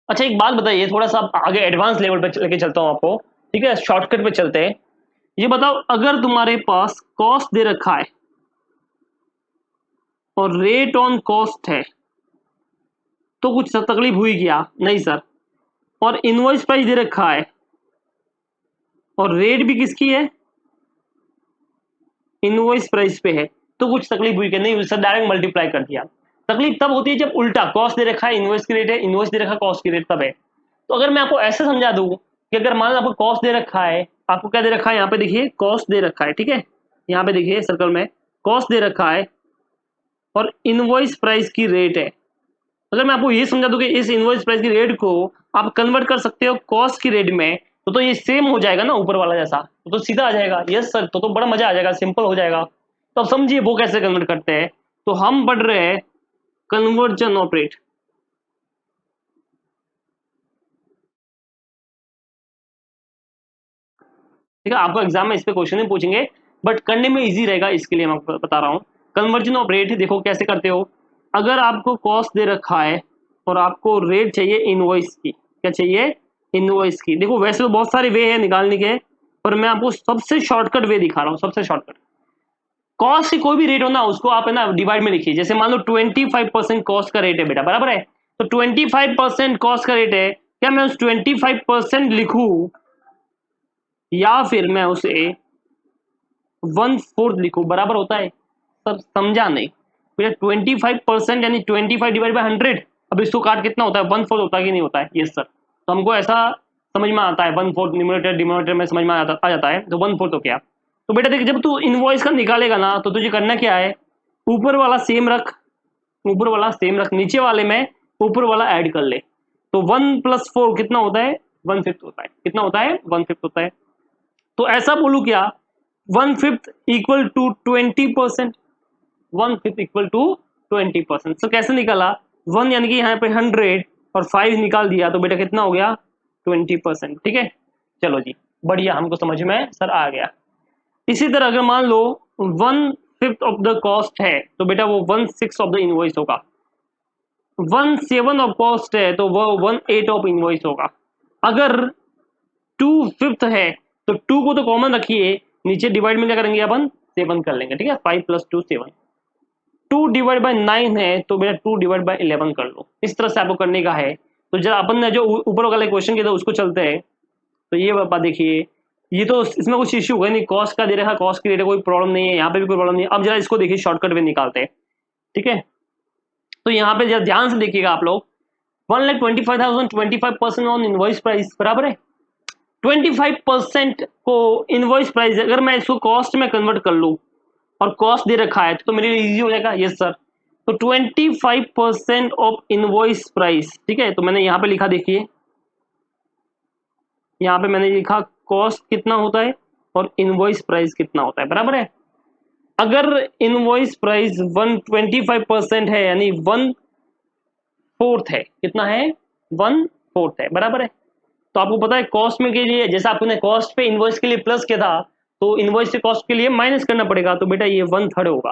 अच्छा एक बात बताइए, थोड़ा सा आगे एडवांस लेवल पे लेके चलता हूँ आपको, ठीक है, शॉर्टकट पे चलते हैं। ये बताओ, अगर तुम्हारे पास कॉस्ट दे रखा है और रेट ऑन कॉस्ट है, तो कुछ तकलीफ हुई क्या, नहीं सर। और इनवॉइस प्राइस दे रखा है और रेट भी किसकी है, इनवॉइस प्राइस पे है, तो कुछ तकलीफ हुई क्या, नहीं सर, डायरेक्ट मल्टीप्लाई कर दिया। तकलीफ तब होती है जब उल्टा, कॉस्ट दे रखा है इनवॉइस की रेट है, इनवॉइस दे रखा है कॉस्ट की रेट, तब है। तो अगर मैं आपको ऐसे समझा दूं कि अगर मान लो आपको कॉस्ट दे रखा है, आपको क्या दे रखा है, यहाँ पे देखिए कॉस्ट दे रखा है, ठीक है, यहाँ पे देखिए सर्कल में कॉस्ट दे रखा है और इनवॉइस प्राइस की रेट है। अगर मैं आपको ये समझा दूं कि इस इनवॉइस प्राइस की रेट को आप कन्वर्ट कर सकते हो कॉस्ट की रेट में, तो ये सेम हो जाएगा ना ऊपर वाला जैसा, तो सीधा आ जाएगा, यस सर, तो बड़ा मजा आ जाएगा, सिंपल हो जाएगा। तो अब समझिए वो कैसे कन्वर्ट करते हैं। तो हम पढ़ रहे हैं कन्वर्जन ऑपरेट, ठीक है, आपको एग्जाम में इस पे क्वेश्चन नहीं पूछेंगे, बट करने में इजी रहेगा, इसके लिए मैं आपको बता रहा हूँ। कन्वर्जन ऑफ रेट देखो कैसे करते हो। अगर आपको कॉस्ट दे रखा है और आपको रेट चाहिए इनवॉइस की, क्या चाहिए, इनवॉइस की। देखो वैसे तो बहुत सारे वे हैं निकालने के, पर मैं आपको सबसे शॉर्टकट वे दिखा रहा हूँ, सबसे शॉर्टकट। कॉस्ट की कोई भी रेट हो ना, उसको आप है ना डिवाइड में लिखिए। जैसे मान लो 25% कॉस्ट का रेट है बेटा, बराबर है, तो 25% कॉस्ट का रेट है, क्या मैं उस 25% लिखूं या फिर मैं उसे 1/4 लिखूं, बराबर होता है। सब समझा नहीं भैया, 25% यानी 25 डिवाइड बाई 100, अब इसको काट कितना होता है, 1/4 होता है कि नहीं होता है, यस सर। तो हमको ऐसा समझ में आता है, 1/4 न्यूमरेटर डिनोमिनेटर में समझ में आ जाता है, तो 1/4 तो क्या। तो बेटा देख, जब तू इनवॉइस का निकालेगा ना, तो तुझे करना क्या है, ऊपर वाला सेम रख, ऊपर वाला सेम रख, नीचे वाले में ऊपर वाला ऐड कर ले। तो 1 + 4 कितना होता है, 1/5 होता है, कितना होता है, 1/5 होता है। तो ऐसा बोलूं क्या, 1/5 इक्वल टू 20%, 1/5 इक्वल टू 20%। तो कैसे निकाला, 1 यानी कि यहाँ पे 100 और 5 निकाल दिया, तो बेटा कितना हो गया, 20%। ठीक है, चलो जी, बढ़िया, हमको समझ में सर आ गया। इसी तरह अगर मान लो 1/5 ऑफ द कॉस्ट है, तो बेटा वो 1/6 ऑफ द इनवॉइस होगा। 1/7 ऑफ कॉस्ट है, तो वो 1/8 ऑफ इनवॉइस होगा। अगर 2/5 है, तो 2 को तो कॉमन रखिए, नीचे डिवाइड में क्या करेंगे अपन, 7 कर लेंगे, ठीक है, 5 + 2 7। 2 डिवाइड बाई 9 है, तो बेटा 2 डिवाइड बाई 11 कर लो। इस तरह से आपको करने का है। तो जरा अपन ने जो ऊपर वाला क्वेश्चन किया था उसको चलते हैं। तो ये बात देखिए, ये तो इसमें कुछ इश्यू है नहीं, कॉस्ट का दे रखा, कॉस्ट की रेट है, कोई प्रॉब्लम नहीं है, यहाँ पे भी कोई प्रॉब्लम नहीं है। अब जरा इसको देखिए, शॉर्टकट वे निकालते हैं, ठीक है। तो यहाँ पे जरा ध्यान से देखिएगा आप लोग, 1,25,000 25% ऑन इनवॉइस प्राइस बराबर है। 25% को इनवॉइस प्राइस, अगर मैं इसको कॉस्ट में कन्वर्ट कर लूँ और कॉस्ट दे रखा है, तो मेरे लिए इजी हो जाएगा, यस सर। तो 25% ऑफ इनवॉइस प्राइस, ठीक है, तो मैंने यहाँ पे लिखा, देखिए यहाँ पे मैंने लिखा कॉस्ट कितना होता है और इनवॉइस प्राइस कितना होता है, बराबर है। अगर इनवॉइस प्राइस 125% है, यानी 1/4 है, कितना है 1/4 है, बराबर है। तो आपको पता है कॉस्ट में के लिए, जैसा आपने कॉस्ट पे इनवॉइस के लिए प्लस किया था, तो इनवॉइस से कॉस्ट के लिए माइनस करना पड़ेगा, तो बेटा ये 1/3 होगा।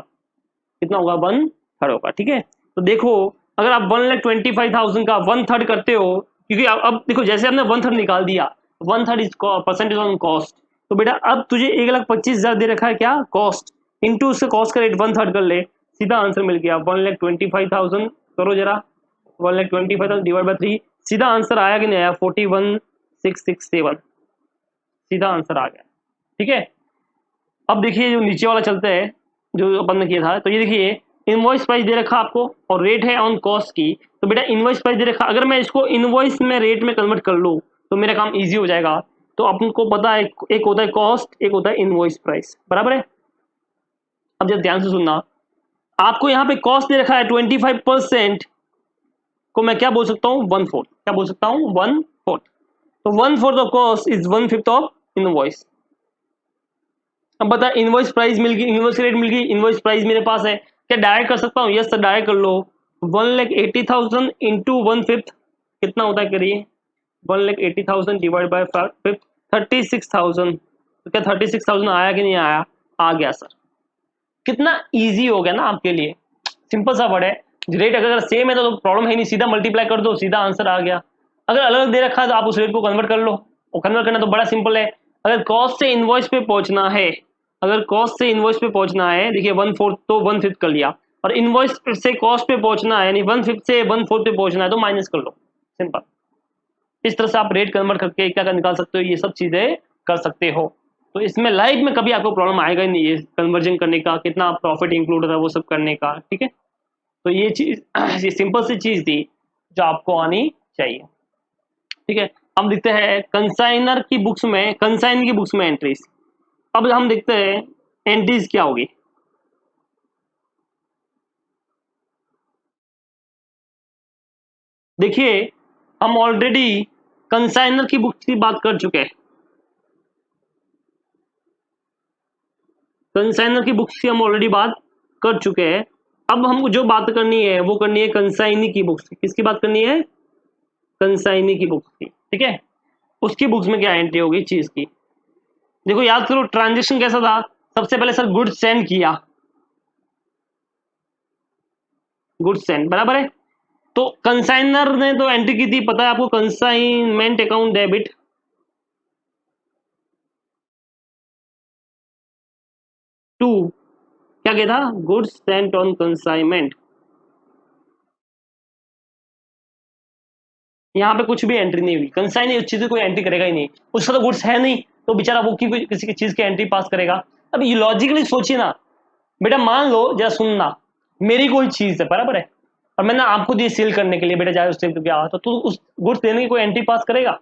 कितना होगा 1/3 होगा, ठीक है। तो देखो अगर आप 1,25,000 का 1/3 करते हो, क्योंकि अब देखो जैसे आपने 1/3 निकाल दिया, 1/3 इज परसेंटेज ऑन कॉस्ट, तो बेटा अब तुझे 1,25,000 दे रखा है क्या कॉस्ट, इंटू उससे कॉस्ट का रेट 1/3 कर ले, सीधा आंसर मिल गया 1,25,000। करो जरा 1,25,000 डिवाइड बाई 3, सीधा आंसर आया कि नहीं आया 41,667, सीधा आंसर आ गया, ठीक है। अब देखिए जो नीचे वाला चलता है जो अपन ने किया था, तो ये देखिए इनवॉइस प्राइस दे रखा आपको और रेट है ऑन कॉस्ट की, तो बेटा इनवॉइस प्राइस दे रखा, अगर मैं इसको इनवॉइस में रेट में कन्वर्ट कर लूँ तो मेरा काम इजी हो जाएगा। तो आपको पता है एक होता है कॉस्ट, एक होता है इनवॉइस प्राइस, बराबर है। अब जब ध्यान से सुनना, आपको यहाँ पे कॉस्ट दे रखा है 25%, को मैं क्या बोल सकता हूँ 1/4, क्या बोल सकता हूँ 1/4, तो 1/4 of cost is 1/5 of invoice. अब बता इनवॉइस प्राइस मिल गई, इनवॉइस रेट मिल गई, इनवॉइस प्राइस मेरे पास है, क्या डायरेक्ट कर सकता हूँ, यस सर डायरेक्ट कर लो। 1,80,000 इंटू 1/5 कितना होता है करिए, 1,80,000 डिवाइड बाई 5 36,000, तो क्या 36,000 आया कि नहीं आया, आ गया सर। कितना इजी हो गया ना आपके लिए, सिंपल सा वर्ड है। रेट अगर सेम है तो प्रॉब्लम है नहीं, सीधा मल्टीप्लाई कर दो, सीधा आंसर आ गया। अगर अलग अलग दे रखा है तो आप उस रेट को कन्वर्ट कर लो, और कन्वर्ट करना तो बड़ा सिंपल है। अगर कॉस्ट से इनवॉइस पे पहुंचना है, अगर कॉस्ट से इनवॉइस पे पहुंचना है, देखिए 1/4 तो 1/5 कर लिया, और इनवॉइस से कॉस्ट पे पहुंचना है यानी 1/5 से 1/4 पे पहुंचना है तो माइनस कर लो, सिंपल। इस तरह से आप रेट कन्वर्ट करके क्या निकाल सकते हो, ये सब चीजें कर सकते हो। तो इसमें लाइफ में कभी आपको प्रॉब्लम आएगा ही नहीं, ये कन्वर्जन करने का, कितना प्रॉफिट इंक्लूड होता है वो सब करने का, ठीक है। तो ये चीज ये सिंपल सी चीज थी जो आपको आनी चाहिए, ठीक है। अब देखते हैं कंसाइनर की बुक्स में, कंसाइन की बुक्स में एंट्रीज। अब हम देखते हैं एंट्रीज क्या होगी। देखिए हम ऑलरेडी कंसाइनर की बुक्स की बात कर चुके हैं, कंसाइनर की बुक्स की हम ऑलरेडी बात कर चुके हैं। अब हमको जो बात करनी है वो करनी है कंसाइनी की बुक्स की। किसकी बात करनी है, कंसाइनी की बुक्स की, ठीक है। उसकी बुक्स में क्या एंट्री होगी चीज की, देखो याद करो ट्रांजेक्शन कैसा था, सबसे पहले सर गुड्स सेंड किया, गुड्स सेंड, बराबर है। तो कंसाइनर ने तो एंट्री की थी, पता है आपको, कंसाइनमेंट अकाउंट डेबिट टू, क्या किया था, गुड्स सेंट ऑन कंसाइनमेंट। यहाँ पे कुछ भी एंट्री नहीं हुई, कंसाइन उस चीज की कोई एंट्री करेगा ही नहीं, उसका तो गुड्स है नहीं, तो बेचारा वो किसी की चीज की एंट्री पास करेगा। अब ये लॉजिकली सोचिए ना, बेटा मान लो जरा सुनना, मेरी कोई चीज है, बराबर है, और मैंने आपको दी सेल करने के लिए, बेटा जाए उस सेल करके आ, तो तू उस गुड्स देने की कोई एंट्री पास करेगा,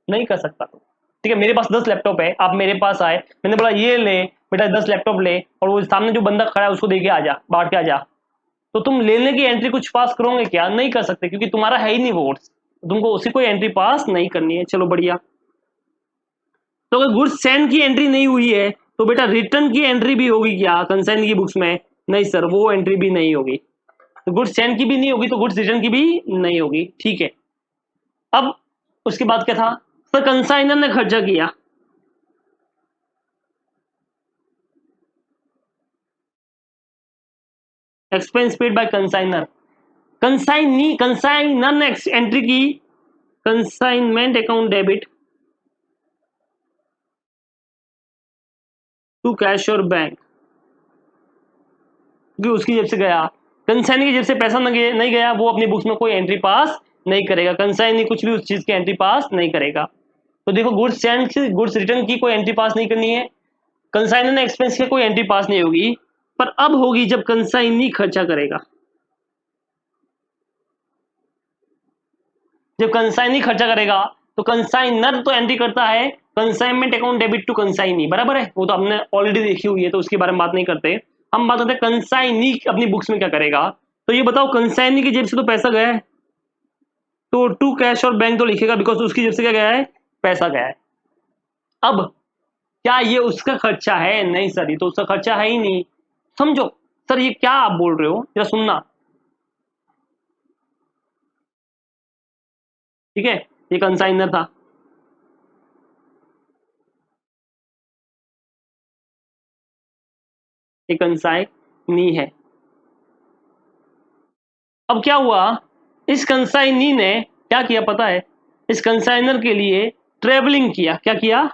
नहीं कर सकता तो, ठीक है। मेरे पास 10 लैपटॉप है, आप मेरे पास आए, मैंने बोला ये ले बेटा 10 लैपटॉप ले, और वो सामने जो बंदा खड़ा है उसको दे के आ जा, बांट के आ जा, तो तुम लेने की एंट्री कुछ पास करोगे क्या, नहीं कर सकते, क्योंकि तुम्हारा है ही नहीं वो गुड्स, तुमको उसी कोई एंट्री पास नहीं करनी है। चलो बढ़िया। तो अगर गुड्स सेंड की एंट्री नहीं हुई है तो बेटा रिटर्न की एंट्री भी होगी क्या कंसाइन की बुक्स में, नहीं सर वो एंट्री भी नहीं होगी, तो गुड्स सेंड की भी नहीं होगी तो गुड्स रिटर्न की भी नहीं होगी, ठीक है। अब उसके बाद क्या था, सर कंसाइनर ने खर्चा किया, expense paid by consignor, consignor ने एंट्री की consignment account debit to cash और बैंक, क्योंकि उसकी जेब से गया, कंसाइन की जेब से पैसा नहीं गया, वो अपनी बुक्स में कोई एंट्री पास नहीं करेगा, कंसाइन कुछ भी उस चीज की एंट्री पास नहीं करेगा। तो देखो गुड्स सेंड से गुड्स रिटर्न की कोई एंट्री पास नहीं करनी है, कंसाइनर ने एक्सपेंस की कोई एंट्री पास नहीं होगी, पर अब होगी जब कंसाइनी खर्चा करेगा, जब कंसाइनी खर्चा करेगा तो कंसाइनर तो एंट्री करता है consignment account debit to consignee, बराबर है, वो तो हमने ऑलरेडी देखी हुई है तो उसके बारे में बात नहीं करते, हम बात करते हैं कंसाइनी अपनी बुक्स में क्या करेगा। तो ये बताओ कंसाइनी की जेब से तो पैसा गया है, तो टू कैश और बैंक तो लिखेगा बिकॉज उसकी जेब से क्या गया है, पैसा गया है। अब क्या ये उसका खर्चा है, नहीं सर ये तो उसका खर्चा है ही नहीं, समझो सर ये क्या आप बोल रहे हो, जरा सुनना, ठीक है। ये कंसाइनर था, ये कंसाइनी है। अब क्या हुआ, इस कंसाइनी ने क्या किया पता है, इस कंसाइनर के लिए ट्रेवलिंग किया, क्या किया,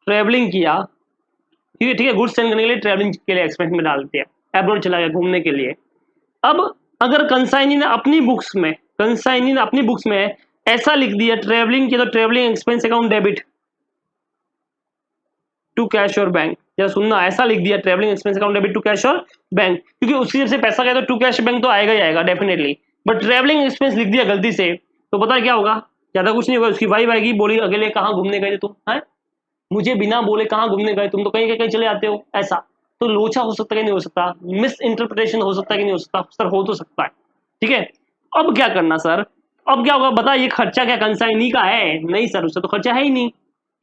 ट्रेवलिंग किया, ठीक है, गुड्स सेंड करने के लिए ट्रेवलिंग के लिए एक्सपेंस में डाल दिया, एब्रोड चला गया घूमने के लिए। अब अगर कंसाइनी ने अपनी बुक्स में, कंसाइनी ने अपनी बुक्स में ऐसा लिख दिया ट्रेवलिंग किया, तो travelling expense account debit to cash और बैंक, या सुनना, ऐसा लिख दिया travelling expense account debit to cash और बैंक, क्योंकि उसकी जब से पैसा गया तो टू कैश बैंक तो आएगा ही आएगा डेफिनेटली, बट ट्रेवलिंग एक्सपेंस लिख दिया गलती से, तो पता है क्या होगा, ज्यादा कुछ नहीं होगा, उसकी वाइफ आएगी, बोली अकेले कहाँ घूमने गए थे तुम, है मुझे बिना बोले कहाँ घूमने गए तुम, तो कहीं कहीं चले आते हो, ऐसा तो लोचा हो सकता है कि नहीं हो सकता, मिस इंटरप्रिटेशन हो सकता है कि नहीं हो सकता, सर हो तो सकता है, ठीक है। अब क्या करना सर, अब क्या होगा बता, ये खर्चा क्या कंसाइनी का है, नहीं सर उससे तो खर्चा है ही नहीं,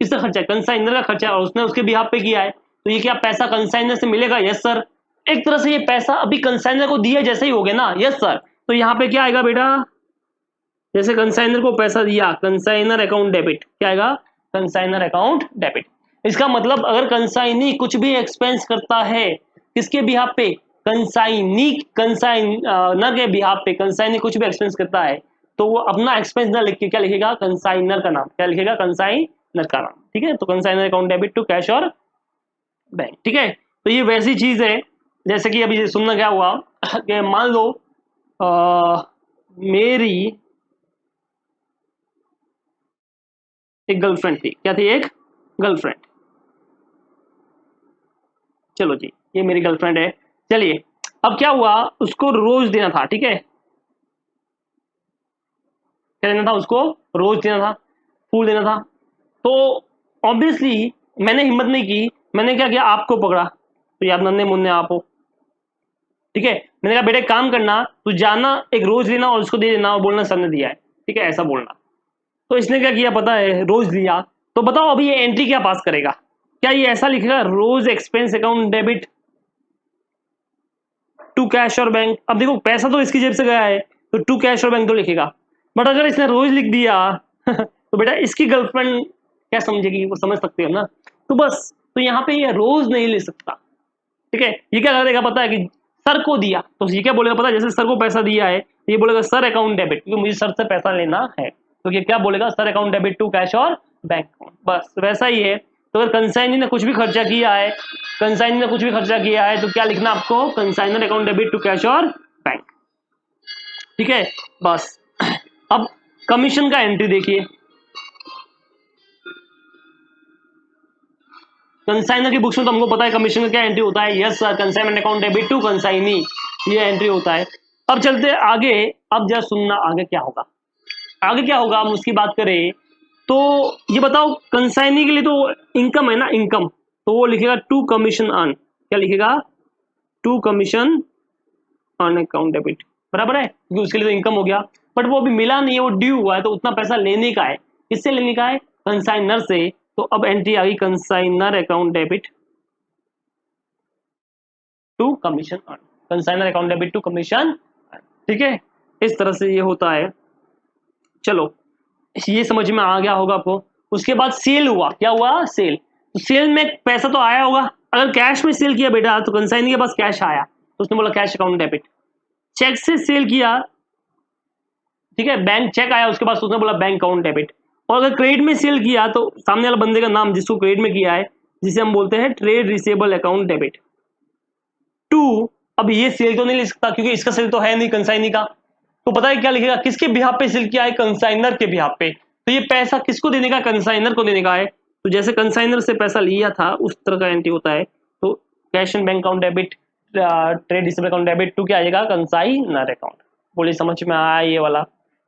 किसका खर्चा है, कंसाइनर का खर्चा, और उसने उसके बिहाफ पे किया है, तो ये क्या पैसा कंसाइनर से मिलेगा, यस सर, एक तरह से ये पैसा अभी कंसाइनर को दिया जैसे ही हो गया ना, यस सर, तो यहाँ पे क्या आएगा बेटा, जैसे कंसाइनर को पैसा दिया, कंसाइनर अकाउंट डेबिट, क्या आएगा, कंसाइनर अकाउंट डेबिट। इसका मतलब अगर कंसाइनी कुछ भी एक्सपेंस करता है किसके बिहाफ पे, कंसाइनी, कंसाइनर के बिहाफ पे कंसाइनी कुछ भी एक्सपेंस करता है, तो वो अपना एक्सपेंस ना लिख के क्या लिखेगा, कंसाइनर का नाम, क्या लिखेगा, कंसाइनर का नाम, ठीक है। तो consignor account debit to cash और बैंक, ठीक है। तो ये वैसी चीज है जैसे कि अभी सुनना क्या हुआ कि मान लो मेरी एक गर्लफ्रेंड थी, क्या थी, एक गर्लफ्रेंड, चलो जी ये मेरी गर्लफ्रेंड है, चलिए, अब क्या हुआ, उसको रोज देना था, ठीक है, क्या देना था उसको, रोज देना था, फूल देना था, तो ऑब्वियसली मैंने हिम्मत नहीं की, मैंने क्या किया, आपको पकड़ा, तो यार नन्हे मुन्ने आप हो, ठीक है, मैंने कहा बेटे काम करना, तू जाना एक रोज लेना और उसको दे देना और बोलना सर ने दिया है, ठीक है, ऐसा बोलना। तो इसने क्या किया पता है, रोज लिया, तो बताओ अभी ये एंट्री क्या पास करेगा, क्या ये ऐसा लिखेगा, रोज expense account debit to cash और बैंक, अब देखो पैसा तो इसकी जेब से गया है, तो टू कैश और बैंक तो लिखेगा, बट अगर इसने रोज लिख दिया तो बेटा इसकी गर्लफ्रेंड क्या समझेगी, वो समझ सकते हो ना, तो बस, तो यहाँ पे ये रोज नहीं ले सकता, ठीक है, ये क्या करेगा पता है कि सर को दिया, तो ये क्या बोलेगा पता है, जैसे सर को पैसा दिया है, ये बोलेगा सर अकाउंट डेबिट, क्योंकि मुझे सर से पैसा लेना है, तो ये क्या बोलेगा, sir account debit to cash और बैंक अकाउंट, बस वैसा ही है। तो अगर कंसाइनी ने कुछ भी खर्चा किया है, कंसाइनी ने कुछ भी खर्चा किया है, तो क्या लिखना आपको, consignor account debit to cash और बैंक, ठीक है, बस। अब कमीशन का एंट्री देखिए, कंसाइनर की बुक्स में तो हमको पता है कमीशन का क्या एंट्री होता है, yes sir, consignment account debit to consignee, ये एंट्री होता है। अब चलते आगे, अब जरा सुनना आगे क्या होगा, आगे क्या होगा, हम उसकी बात करें तो ये बताओ, कंसाइनी के लिए तो इनकम है ना, इनकम, तो वो लिखेगा टू कमीशन अर्न, क्या लिखेगा, to commission earn account debit, बराबर है, क्योंकि उसके लिए तो इनकम हो गया, बट वो अभी मिला नहीं है, वो ड्यू हुआ है, तो उतना पैसा लेने का है, किससे लेने का है, कंसाइनर से, तो अब एंट्री आ गई consignor account debit to commission earn, consignor account debit to commission, ठीक है, इस तरह से ये होता है। चलो ये समझ में आ गया होगा आपको। उसके बाद सेल हुआ, क्या हुआ, सेल, तो सेल में पैसा तो आया होगा, अगर कैश में सेल किया बेटा तो कंसाइनी के पास कैश आया, तो उसने बोला कैश अकाउंट डेबिट, चेक से सेल किया, ठीक है, बैंक चेक आया उसके बाद, उसने बोला बैंक अकाउंट डेबिट, और अगर क्रेडिट में सेल किया तो सामने वाला बंदे का नाम जिसको क्रेडिट में किया है, जिसे हम बोलते हैं trade receivable account debit to, अब ये सेल तो नहीं ले सकता क्योंकि इसका सेल तो है नहीं कंसाइनी का, तो पता है क्या लिखेगा, किसके बिहाफ पे सेल किया है, कंसाइनर के बिहाफ पे, तो ये पैसा किसको देने का, कंसाइनर को देने का है, तो जैसे कंसाइनर से पैसा लिया था उस तरह का एंट्री होता है, तो cash and bank account debit, trade receivable account debit to क्या आएगा, कंसाइनर अकाउंट, बोलिए समझ में आया ये वाला,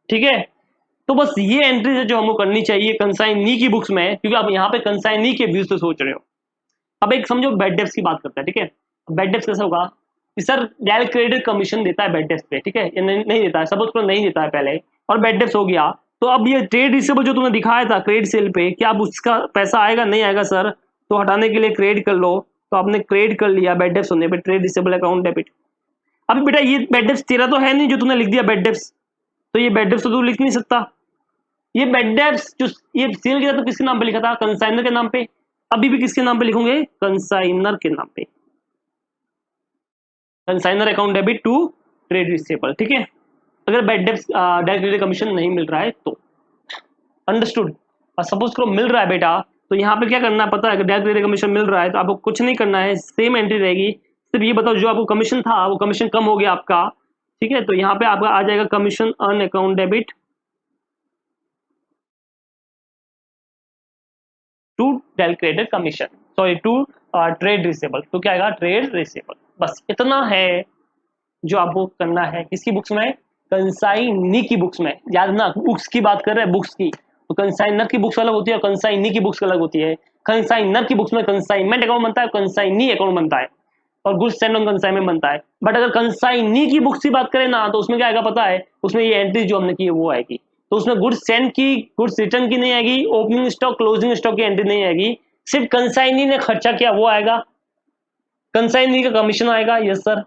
ठीक है। तो बस ये एंट्री है जो हमको करनी चाहिए कंसाइनी की बुक्स में, क्योंकि आप यहाँ पे कंसाइनी के व्यूज से सोच रहे हो। अब एक समझो बेड डेप्स की बात करते हैं, ठीक है, बेड डेप्स कैसे होगा कि सर डायरेक्ट क्रेडिट कमीशन देता है बेड डेप्स पे, ठीक है, ये नहीं देता है, सपोज करो नहीं देता है पहले, और बेड डेप्स हो गया, तो अब ये ट्रेड रिसीवेबल जो तुमने दिखाया था क्रेडिट सेल पे, क्या अब उसका पैसा आएगा, नहीं आएगा सर, तो हटाने के लिए क्रेडिट कर लो, तो आपने क्रेडिट कर लिया बैड डेब्ट्स होने पे, ट्रेड रिसीवेबल अकाउंट डेबिट। अभी बेटा ये बैड डेब्ट्स तेरा तो है नहीं जो तूने लिख दिया बैड डेब्ट्स, तो ये बैड डेब्ट्स तो तू लिख नहीं सकता। ये बैड डेब्ट्स जो ये सेल किया तो किसके नाम पे लिखा था? कंसाइनर के नाम पे। अभी भी किसके नाम पे लिखोगे? कंसाइनर के नाम पे। Consignor account debit to trade receivable, ठीक है। अगर bad debts direct credit commission नहीं मिल रहा है तो। अंडरस्टूड। और सपोज करो मिल रहा है बेटा, तो यहाँ पे क्या करना है पता है? अगर डायरेक्ट क्रेडिट कमीशन मिल रहा है तो आपको कुछ नहीं करना है, सेम एंट्री रहेगी। सिर्फ ये बताओ जो आपको कमीशन था वो कमीशन कम हो गया आपका, ठीक है। तो यहाँ पे आपका आ जाएगा commission earn account debit to direct credit commission, sorry to trade receivable. तो क्या आएगा? Trade receivable. बस इतना है जो आपको करना है। किसकी बुक्स में? कंसाइनी की बुक्स में। याद ना, बुक्स की बात कर रहे हैं, बुक्स की। तो कंसाइनर की बुक्स अलग होती है और कंसाइनी की बुक्स अलग होती है। कंसाइनर की बुक्स में कंसाइनमेंट अकाउंट बनता है, कंसाइनी अकाउंट बनता है और गुड्स सेंड ऑन कंसाइनमेंट बनता है। बट अगर कंसाइनी की बुक्स की बात करें ना, तो उसमें क्या आएगा पता है? उसमें ये एंट्री जो हमने की है वो आएगी। तो उसमें गुड्स सेंड की, गुड्स रिटर्न की नहीं आएगी, ओपनिंग स्टॉक क्लोजिंग स्टॉक की एंट्री नहीं आएगी। सिर्फ कंसाइनी ने खर्चा किया वो आएगा, कंसाइनी का कमीशन आएगा। Yes sir.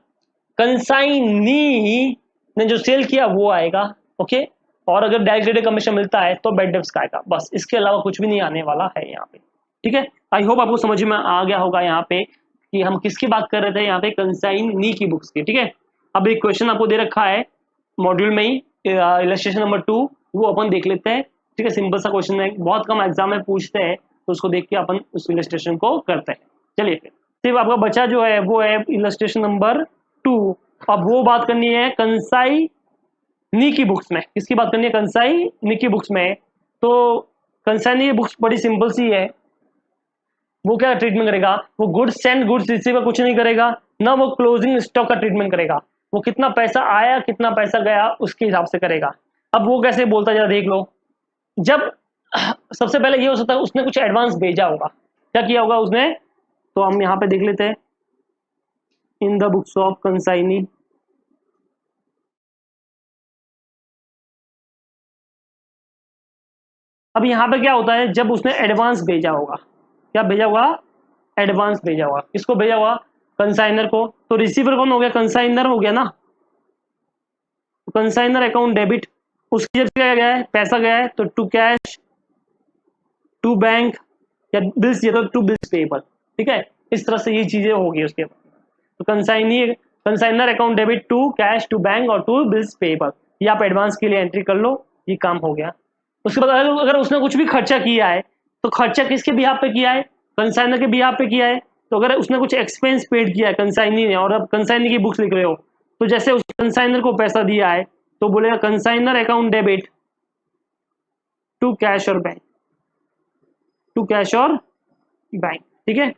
कंसाइनी ने जो सेल किया वो आएगा, ओके। और अगर डायरेक्ट क्रेडिट कमीशन मिलता है तो बैड डेब्ट्स का आएगा। बस इसके अलावा कुछ भी नहीं आने वाला है यहाँ पे, ठीक है। आई होप आपको समझ में आ गया होगा यहाँ पे कि हम किसकी बात कर रहे थे यहाँ पे? कंसाइनी की बुक्स की, ठीक है। अब एक क्वेश्चन आपको दे रखा है मॉड्यूल में ही, इलस्ट्रेशन नंबर 2, वो अपन देख लेते हैं, ठीक है। सिंपल सा क्वेश्चन है, बहुत कम एग्जाम में पूछते हैं, तो उसको देख के अपन उस इलस्ट्रेशन को करते हैं। चलिए फिर सिर्फ आपका बचा जो है वो है इलस्ट्रेशन नंबर 2। अब वो बात करनी है कंसाइनी की बुक्स में। किसकी बात करनी है? कंसाइनी की बुक्स में। तो कंसाइनी की बुक्स बड़ी सिंपल सी है। वो क्या ट्रीटमेंट करेगा? वो गुड्स सेंड गुड्स रिसीव का कुछ नहीं करेगा, ना वो क्लोजिंग स्टॉक का ट्रीटमेंट करेगा। वो कितना पैसा आया कितना पैसा गया उसके हिसाब से करेगा। अब वो कैसे बोलता है जरा देख लो। जब सबसे पहले ये हो सकता है उसने कुछ एडवांस भेजा होगा। क्या किया होगा उसने? तो हम यहाँ पे देख लेते हैं इन द बुक्स ऑफ कंसाइनी। अब यहाँ पे क्या होता है? जब उसने एडवांस भेजा होगा, क्या भेजा होगा? एडवांस भेजा होगा। किसको भेजा होगा? कंसाइनर को। तो रिसीवर कौन हो गया? कंसाइनर हो गया ना। तो कंसाइनर अकाउंट डेबिट, उसकी जब क्या गया है? पैसा गया है, तो टू कैश, टू बैंक या बिल्स, ये तो टू बिल्स पेबल, ठीक है। इस तरह से ये चीजें होगी उसके बाद। तो consignor account debit to cash, to bank और टू बिल्स पेबल, ये आप एडवांस के लिए एंट्री कर लो, ये काम हो गया। उसके बाद अगर उसने कुछ भी खर्चा किया है तो खर्चा किसके बिहाफ पे किया है? कंसाइनर के बिहाफ पे किया है। तो अगर उसने कुछ एक्सपेंस पेड किया है कंसाइनी ने, और अब कंसाइनी की बुक्स लिख रहे हो, तो जैसे उस कंसाइनर को पैसा दिया है तो बोलेगा consignor account debit to cash और बैंक, टू कैश और बैंक, ठीक है।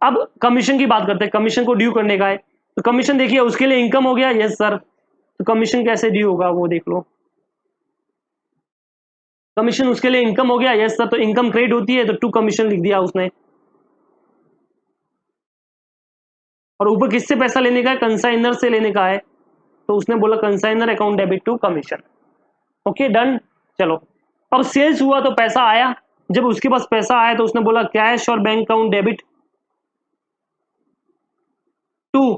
अब कमीशन की बात करते हैं। कमीशन को ड्यू करने का है, तो कमीशन देखिए उसके लिए इनकम हो गया। Yes sir. तो कमीशन कैसे ड्यू होगा वो देख लो। कमीशन उसके लिए इनकम हो गया। Yes sir. तो इनकम क्रेडिट होती है, तो टू कमीशन लिख दिया उसने। और ऊपर किससे पैसा लेने का है? कंसाइनर से लेने का है, तो उसने बोला consignor account debit to commission. Okay done. चलो अब सेल्स हुआ तो पैसा आया। जब उसके पास पैसा आया तो उसने बोला कैश और bank account debit to,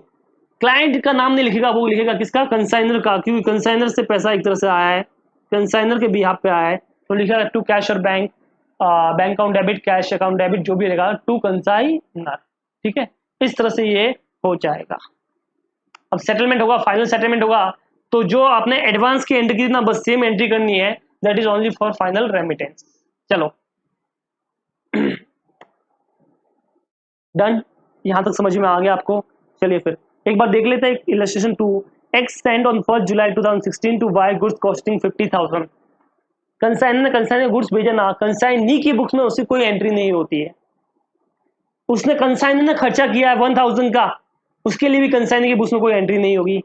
client का नाम नहीं लिखेगा, वो लिखेगा किसका? कंसाइनर का, क्योंकि कंसाइनर से पैसा एक तरह से आया है, कंसाइनर के बिहाफ पे आया है। तो लिखेगा टू कैश और bank, bank account debit, cash account debit, जो भी रहेगा टू कंसाइनर, ठीक है। इस तरह से ये हो जाएगा। अब सेटलमेंट होगा, फाइनल सेटलमेंट होगा, तो जो आपने एडवांस की एंट्री की ना, बस सेम एंट्री करनी है, that is only for final remittance. चलो डन। यहां तक समझ में आ गया आपको? चलिए फिर एक बार देख लेते हैं illustration 2। X send on 1 July 2016 to by goods costing 50,000। Consignor goods भेजा ना, कंसाइनी की बुक्स में उसकी कोई एंट्री नहीं होती है। उसने कंसाइनर ने खर्चा किया है 1000 का, उसके लिए भी कंसाइनर की बुक्स में कोई एंट्री नहीं होगी।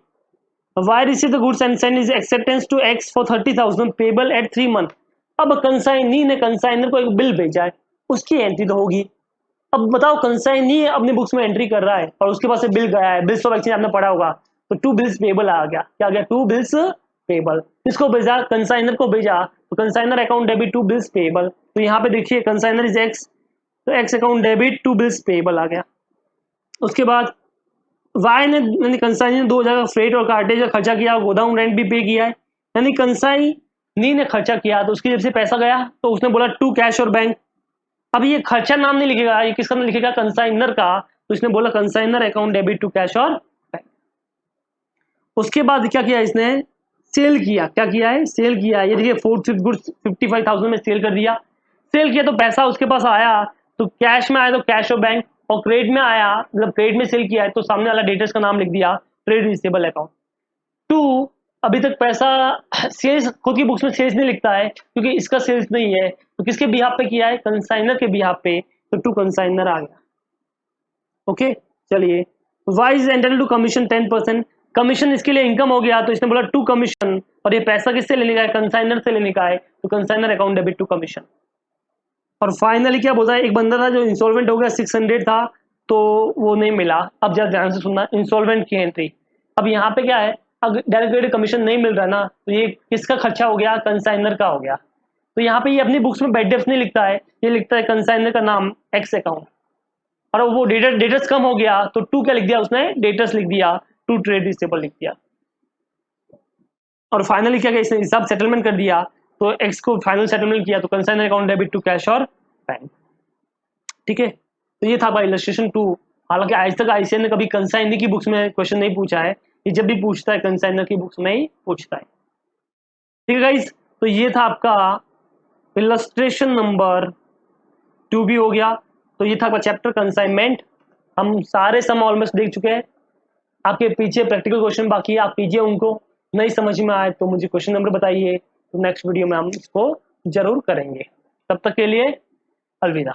Y receive the goods and send is acceptance to X for 30,000 payable at 3 month. अब कंसाइनी ने कंसाइनर को एक बिल भेजा है, उसकी एंट्री तो होगी। अब बताओ कंसाइनी अपनी बुक्स में एंट्री कर रहा है और उसके पास से बिल गया है, बिल्स ऑफ एक्सचेंज आपने पढ़ा होगा, तो टू बिल्स पेबल आ गया। क्या आ गया? To bills payable. किसको भेजा? कंसाइनर को भेजा, तो consignor account debit to bills payable. तो यहाँ पे देखिए कंसाइनर इज एक्स, तो X account debit to bills payable आ गया। उसके बाद वाई ने यानी कंसाइनी ने 2000 का फ्रेट और कार्टेज का खर्चा किया, गोदाम रेंट भी पे किया है, यानी कंसाइनी ने खर्चा किया तो उसकी जब से पैसा गया तो उसने बोला टू कैश और बैंक। अब ये खर्चा नाम नहीं लिखेगा, ये किसका नाम लिखेगा, कंसाइनर का, तो इसने बोला consignor account debit to cash और बैंक। उसके बाद क्या किया इसने, सेल किया, क्या किया है, सेल किया है। ये देखिए फोर्थ गुड्स 55,000 में सेल कर दिया, सेल किया तो पैसा उसके पास आया, तो कैश में आया तो कैश और बैंक, और क्रेडिट में आया मतलब क्रेडिट में सेल किया है तो सामने वाला डेटर्स का नाम लिख दिया ट्रेड रिसीवेबल अकाउंट। टू, अभी तक पैसा सेल्स खुद की बुक्स में सेल्स नहीं लिखता है क्योंकि इसका सेल्स नहीं है, तो किसके बिहाफ पे किया है, कंसाइनर के बिहाफ पे, तो टू कंसाइनर आ गया। ओके चलिए, Y is entitled to commission 10%, commission इसके लिए इनकम हो गया तो इसने बोला टू कमीशन, और ये पैसा किससे लेने का है, कंसाइनर से लेने का है, तो consignor account debit to commission. और फाइनली क्या बोलता है, एक बंदा था जो इंसॉल्वेंट हो गया, 600 था तो वो नहीं मिला। अब जरा ध्यान से सुनना, इंसॉल्वेंट की एंट्री, अब यहाँ पे क्या है, अब डायरेक्ट कमीशन नहीं मिल रहा ना, तो ये किसका खर्चा हो गया, कंसाइनर का हो गया। तो यहाँ पे ये अपनी बुक्स में बैड डेब्ट्स नहीं लिखता है, ये लिखता है कंसाइनर का नाम एक्स अकाउंट, और वो डेटर्स कम हो गया तो टू क्या लिख दिया उसने, डेटर्स लिख दिया, टू ट्रेड रिसीवेबल लिख दिया। और फाइनली क्या किया इसने, हिसाब सेटलमेंट कर दिया, तो एक्स को फाइनल सेटलमेंट किया तो consignor account debit to cash और बैंक। ठीक है, तो ये था भाई इलस्ट्रेशन 2। हालांकि आज तक आईसीएन ने कभी कंसाइनर की बुक्स में क्वेश्चन नहीं पूछा है, ये जब भी पूछता है कंसाइनर की बुक्स में ही पूछता है। ठीक है गाइस, तो ये था आपका इलस्ट्रेशन नंबर 2 भी हो गया। तो ये था आपका चैप्टर कंसाइनमेंट, हम सारे सम ऑलमोस्ट देख चुके हैं। आपके पीछे प्रैक्टिकल क्वेश्चन बाकी है, आप कीजिए उनको, नहीं समझ में आए तो मुझे क्वेश्चन नंबर बताइए, तो नेक्स्ट वीडियो में हम इसको जरूर करेंगे। तब तक के लिए अलविदा।